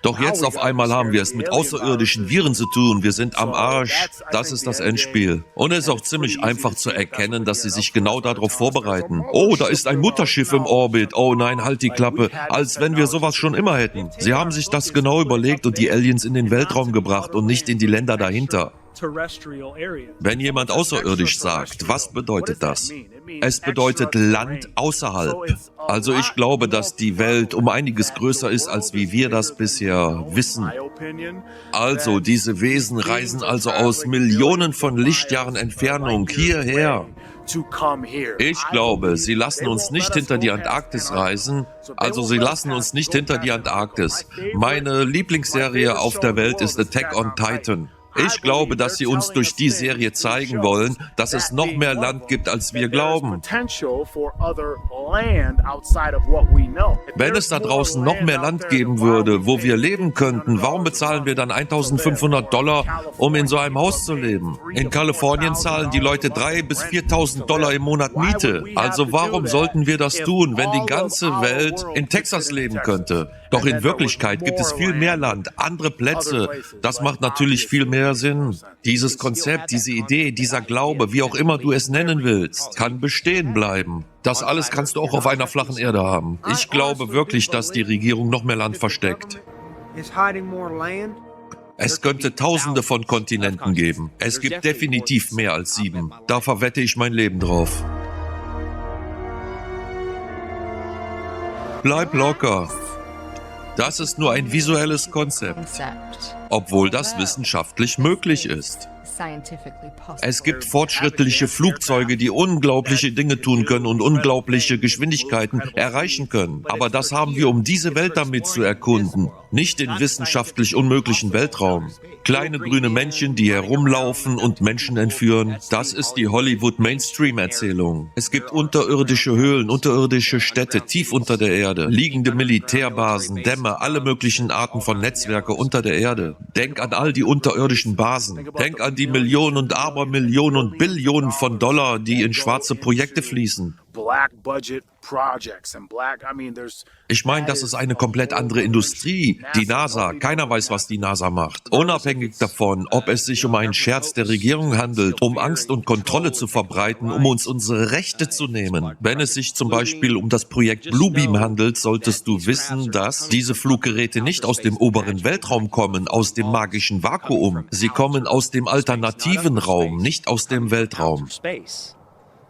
Speaker 1: Doch jetzt auf einmal haben wir es mit außerirdischen Viren zu tun. Wir sind am Arsch. Das ist das Endspiel. Und es ist auch ziemlich einfach zu erkennen, dass sie sich genau darauf vorbereiten. Oh, da ist ein Mutterschiff im Orbit. Oh nein, halt die Klappe. Als wenn wir sowas schon immer hätten. Sie haben sich das genau überlegt und die Aliens in den Weltraum gebracht und nicht in die Länder dahinter. Wenn jemand außerirdisch sagt, was bedeutet das? Es bedeutet Land außerhalb. Also ich glaube, dass die Welt um einiges größer ist, als wie wir das bisher wissen. Also diese Wesen reisen also aus Millionen von Lichtjahren Entfernung hierher. Ich glaube, sie lassen uns nicht hinter die Antarktis reisen. Also sie lassen uns nicht hinter die Antarktis. Meine Lieblingsserie auf der Welt ist Attack on Titan. Ich glaube, dass sie uns durch die Serie zeigen wollen, dass es noch mehr Land gibt, als wir glauben. Wenn es da draußen noch mehr Land geben würde, wo wir leben könnten, warum bezahlen wir dann $1.500, um in so einem Haus zu leben? In Kalifornien zahlen die Leute $3.000 bis $4.000 im Monat Miete. Also warum sollten wir das tun, wenn die ganze Welt in Texas leben könnte? Doch in Wirklichkeit gibt es viel mehr Land, andere Plätze. Das macht natürlich viel mehr Sinn. Dieses Konzept, diese Idee, dieser Glaube, wie auch immer du es nennen willst, kann bestehen bleiben. Das alles kannst du auch auf einer flachen Erde haben. Ich glaube wirklich, dass die Regierung noch mehr Land versteckt. Es könnte Tausende von Kontinenten geben. Es gibt definitiv mehr als 7. Da verwette ich mein Leben drauf. Bleib locker. Das ist nur ein visuelles Konzept, obwohl das wissenschaftlich möglich ist. Es gibt fortschrittliche Flugzeuge, die unglaubliche Dinge tun können und unglaubliche Geschwindigkeiten erreichen können. Aber das haben wir, um diese Welt damit zu erkunden, nicht den wissenschaftlich unmöglichen Weltraum. Kleine grüne Männchen, die herumlaufen und Menschen entführen, das ist die Hollywood-Mainstream-Erzählung. Es gibt unterirdische Höhlen, unterirdische Städte, tief unter der Erde, liegende Militärbasen, Dämme, alle möglichen Arten von Netzwerke unter der Erde. Denk an all die unterirdischen Basen. Denk an die Millionen und Abermillionen und Billionen von Dollar, die in schwarze Projekte fließen. Ich meine, das ist eine komplett andere Industrie. Die NASA, keiner weiß, was die NASA macht. Unabhängig davon, ob es sich um einen Scherz der Regierung handelt, um Angst und Kontrolle zu verbreiten, um uns unsere Rechte zu nehmen. Wenn es sich zum Beispiel um das Projekt Bluebeam handelt, solltest du wissen, dass diese Fluggeräte nicht aus dem oberen Weltraum kommen, aus dem magischen Vakuum. Sie kommen aus dem alternativen Raum, nicht aus dem Weltraum.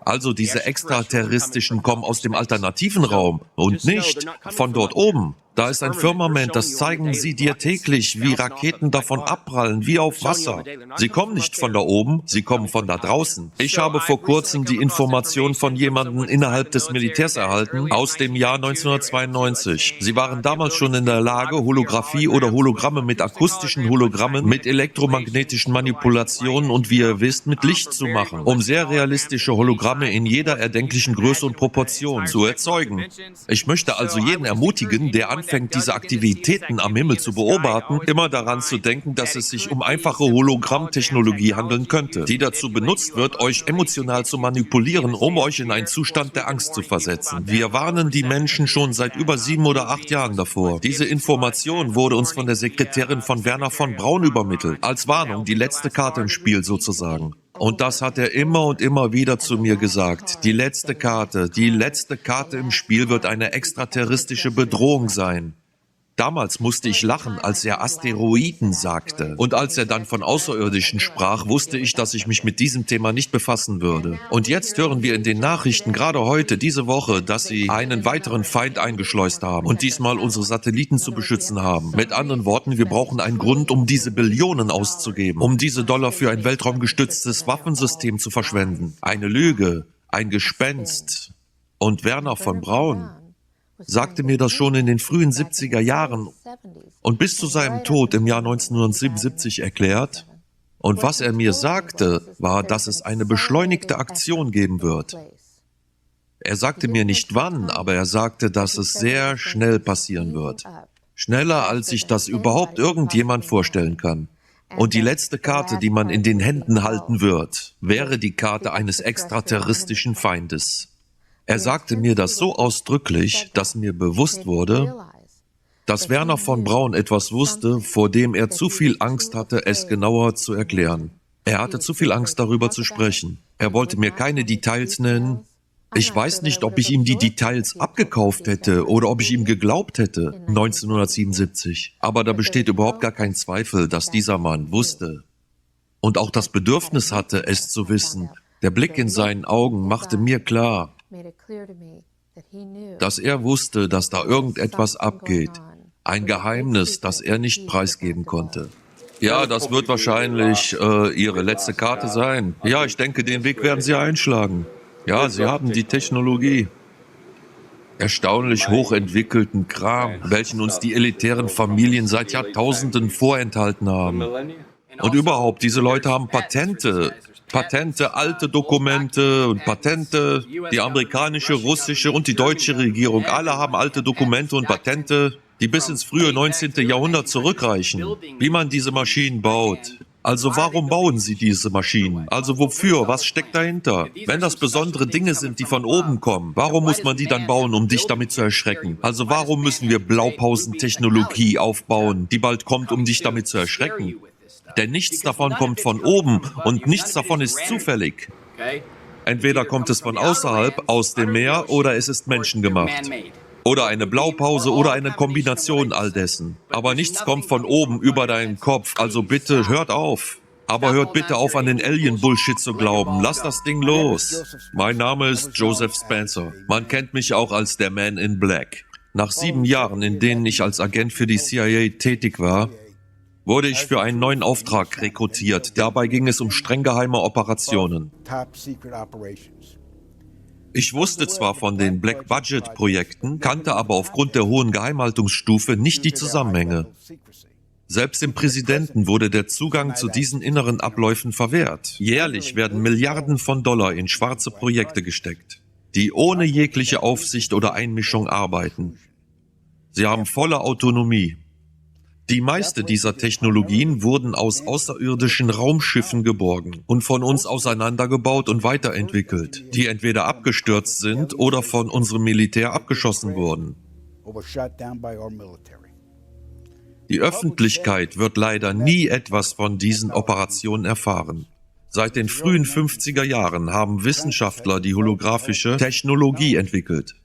Speaker 1: Also diese Extraterrestrischen kommen aus dem alternativen Raum und nicht von dort oben. Da ist ein Firmament, das zeigen sie dir täglich, wie Raketen davon abprallen, wie auf Wasser. Sie kommen nicht von da oben, sie kommen von da draußen. Ich habe vor kurzem die Information von jemandem innerhalb des Militärs erhalten, aus dem Jahr 1992. Sie waren damals schon in der Lage, Holographie oder Hologramme mit akustischen Hologrammen, mit elektromagnetischen Manipulationen und, wie ihr wisst, mit Licht zu machen, um sehr realistische Hologramme in jeder erdenklichen Größe und Proportion zu erzeugen. Ich möchte also jeden ermutigen, der anfängt, diese Aktivitäten am Himmel zu beobachten, immer daran zu denken, dass es sich um einfache Hologrammtechnologie handeln könnte, die dazu benutzt wird, euch emotional zu manipulieren, um euch in einen Zustand der Angst zu versetzen. Wir warnen die Menschen schon seit über 7 oder 8 Jahren davor. Diese Information wurde uns von der Sekretärin von Wernher von Braun übermittelt, als Warnung, die letzte Karte im Spiel sozusagen. Und das hat er immer und immer wieder zu mir gesagt. Die letzte Karte im Spiel wird eine extraterrestrische Bedrohung sein. Damals musste ich lachen, als er Asteroiden sagte. Und als er dann von Außerirdischen sprach, wusste ich, dass ich mich mit diesem Thema nicht befassen würde. Und jetzt hören wir in den Nachrichten, gerade heute, diese Woche, dass sie einen weiteren Feind eingeschleust haben und diesmal unsere Satelliten zu beschützen haben. Mit anderen Worten, wir brauchen einen Grund, um diese Billionen auszugeben, um diese Dollar für ein weltraumgestütztes Waffensystem zu verschwenden. Eine Lüge, ein Gespenst. Und Wernher von Braun sagte mir das schon in den frühen 70er Jahren und bis zu seinem Tod im Jahr 1977 erklärt. Und was er mir sagte, war, dass es eine beschleunigte Aktion geben wird. Er sagte mir nicht wann, aber er sagte, dass es sehr schnell passieren wird. Schneller, als sich das überhaupt irgendjemand vorstellen kann. Und die letzte Karte, die man in den Händen halten wird, wäre die Karte eines extraterrestrischen Feindes. Er sagte mir das so ausdrücklich, dass mir bewusst wurde, dass Wernher von Braun etwas wusste, vor dem er zu viel Angst hatte, es genauer zu erklären. Er hatte zu viel Angst, darüber zu sprechen. Er wollte mir keine Details nennen. Ich weiß nicht, ob ich ihm die Details abgekauft hätte oder ob ich ihm geglaubt hätte, 1977. Aber da besteht überhaupt gar kein Zweifel, dass dieser Mann wusste und auch das Bedürfnis hatte, es zu wissen. Der Blick in seinen Augen machte mir klar, dass er wusste, dass da irgendetwas abgeht. Ein Geheimnis, das er nicht preisgeben konnte. Ja, das wird wahrscheinlich Ihre letzte Karte sein. Ja, ich denke, den Weg werden Sie einschlagen. Ja, Sie haben die Technologie. Erstaunlich hochentwickelten Kram, welchen uns die elitären Familien seit Jahrtausenden vorenthalten haben. Und überhaupt, diese Leute haben Patente, alte Dokumente und Patente. Die amerikanische, russische und die deutsche Regierung, alle haben alte Dokumente und Patente, die bis ins frühe 19. Jahrhundert zurückreichen. Wie man diese Maschinen baut. Also warum bauen sie diese Maschinen? Also wofür? Was steckt dahinter? Wenn das besondere Dinge sind, die von oben kommen, warum muss man die dann bauen, um dich damit zu erschrecken? Also warum müssen wir Blaupausentechnologie aufbauen, die bald kommt, um dich damit zu erschrecken? Denn nichts davon kommt von oben und nichts davon ist zufällig. Entweder kommt es von außerhalb, aus dem Meer, oder es ist menschengemacht. Oder eine Blaupause oder eine Kombination all dessen. Aber nichts kommt von oben über deinen Kopf, also bitte hört auf. Aber hört bitte auf, an den Alien-Bullshit zu glauben. Lasst das Ding los. Mein Name ist Joseph Spencer. Man kennt mich auch als der Man in Black. Nach 7 Jahren, in denen ich als Agent für die CIA tätig war, wurde ich für einen neuen Auftrag rekrutiert. Dabei ging es um streng geheime Operationen. Ich wusste zwar von den Black-Budget-Projekten, kannte aber aufgrund der hohen Geheimhaltungsstufe nicht die Zusammenhänge. Selbst dem Präsidenten wurde der Zugang zu diesen inneren Abläufen verwehrt. Jährlich werden Milliarden von Dollar in schwarze Projekte gesteckt, die ohne jegliche Aufsicht oder Einmischung arbeiten. Sie haben volle Autonomie. Die meiste dieser Technologien wurden aus außerirdischen Raumschiffen geborgen und von uns auseinandergebaut und weiterentwickelt, die entweder abgestürzt sind oder von unserem Militär abgeschossen wurden. Die Öffentlichkeit wird leider nie etwas von diesen Operationen erfahren. Seit den frühen 50er Jahren haben Wissenschaftler die holographische Technologie entwickelt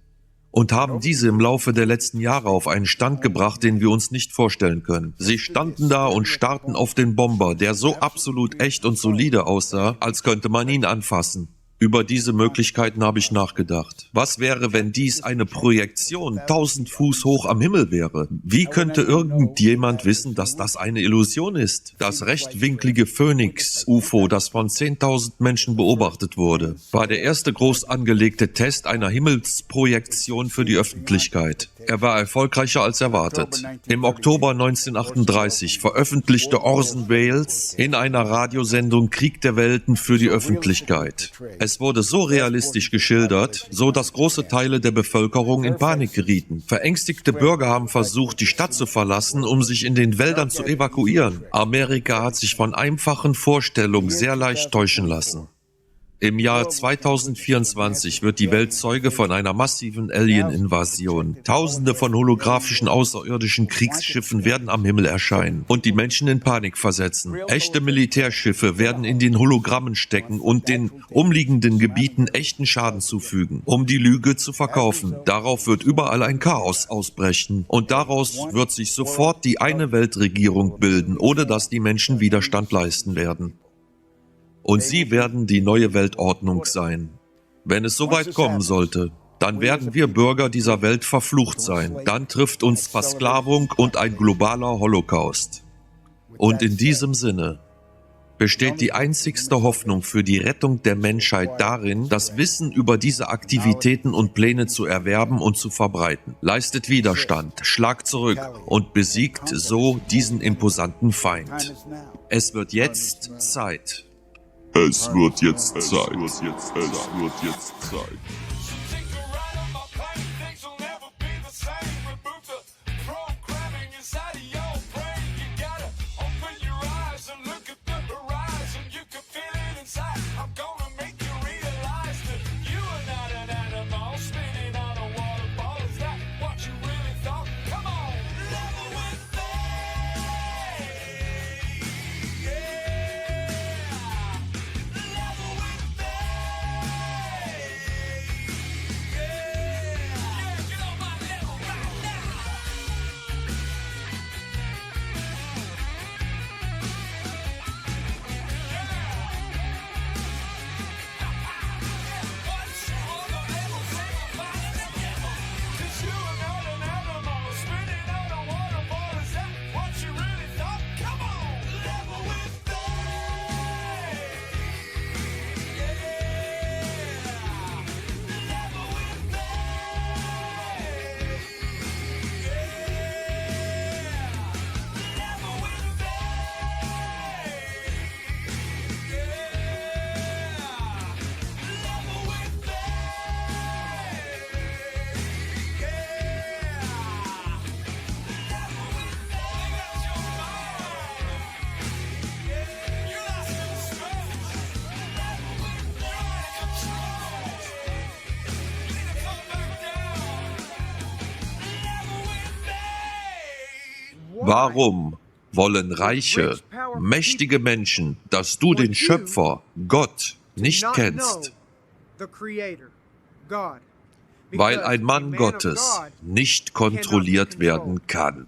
Speaker 1: und haben diese im Laufe der letzten Jahre auf einen Stand gebracht, den wir uns nicht vorstellen können. Sie standen da und starrten auf den Bomber, der so absolut echt und solide aussah, als könnte man ihn anfassen. Über diese Möglichkeiten habe ich nachgedacht. Was wäre, wenn dies eine Projektion 1000 Fuß hoch am Himmel wäre? Wie könnte irgendjemand wissen, dass das eine Illusion ist? Das rechtwinklige Phoenix-UFO, das von 10.000 Menschen beobachtet wurde, war der erste groß angelegte Test einer Himmelsprojektion für die Öffentlichkeit. Er war erfolgreicher als erwartet. Im Oktober 1938 veröffentlichte Orson Welles in einer Radiosendung Krieg der Welten für die Öffentlichkeit. Es wurde so realistisch geschildert, so dass große Teile der Bevölkerung in Panik gerieten. Verängstigte Bürger haben versucht, die Stadt zu verlassen, um sich in den Wäldern zu evakuieren. Amerika hat sich von einfachen Vorstellungen sehr leicht täuschen lassen. Im Jahr 2024 wird die Welt Zeuge von einer massiven Alien-Invasion. Tausende von holographischen außerirdischen Kriegsschiffen werden am Himmel erscheinen und die Menschen in Panik versetzen. Echte Militärschiffe werden in den Hologrammen stecken und den umliegenden Gebieten echten Schaden zufügen, um die Lüge zu verkaufen. Darauf wird überall ein Chaos ausbrechen und daraus wird sich sofort die eine Weltregierung bilden, ohne dass die Menschen Widerstand leisten werden. Und sie werden die neue Weltordnung sein. Wenn es soweit kommen sollte, dann werden wir Bürger dieser Welt verflucht sein. Dann trifft uns Versklavung und ein globaler Holocaust. Und in diesem Sinne besteht die einzigste Hoffnung für die Rettung der Menschheit darin, das Wissen über diese Aktivitäten und Pläne zu erwerben und zu verbreiten. Leistet Widerstand, schlagt zurück und besiegt so diesen imposanten Feind. Es wird jetzt Zeit.
Speaker 8: Es wird jetzt Zeit. Es wird jetzt Zeit.
Speaker 1: Warum wollen reiche, mächtige Menschen, dass du den Schöpfer, Gott, nicht kennst? Weil ein Mann Gottes nicht kontrolliert werden kann.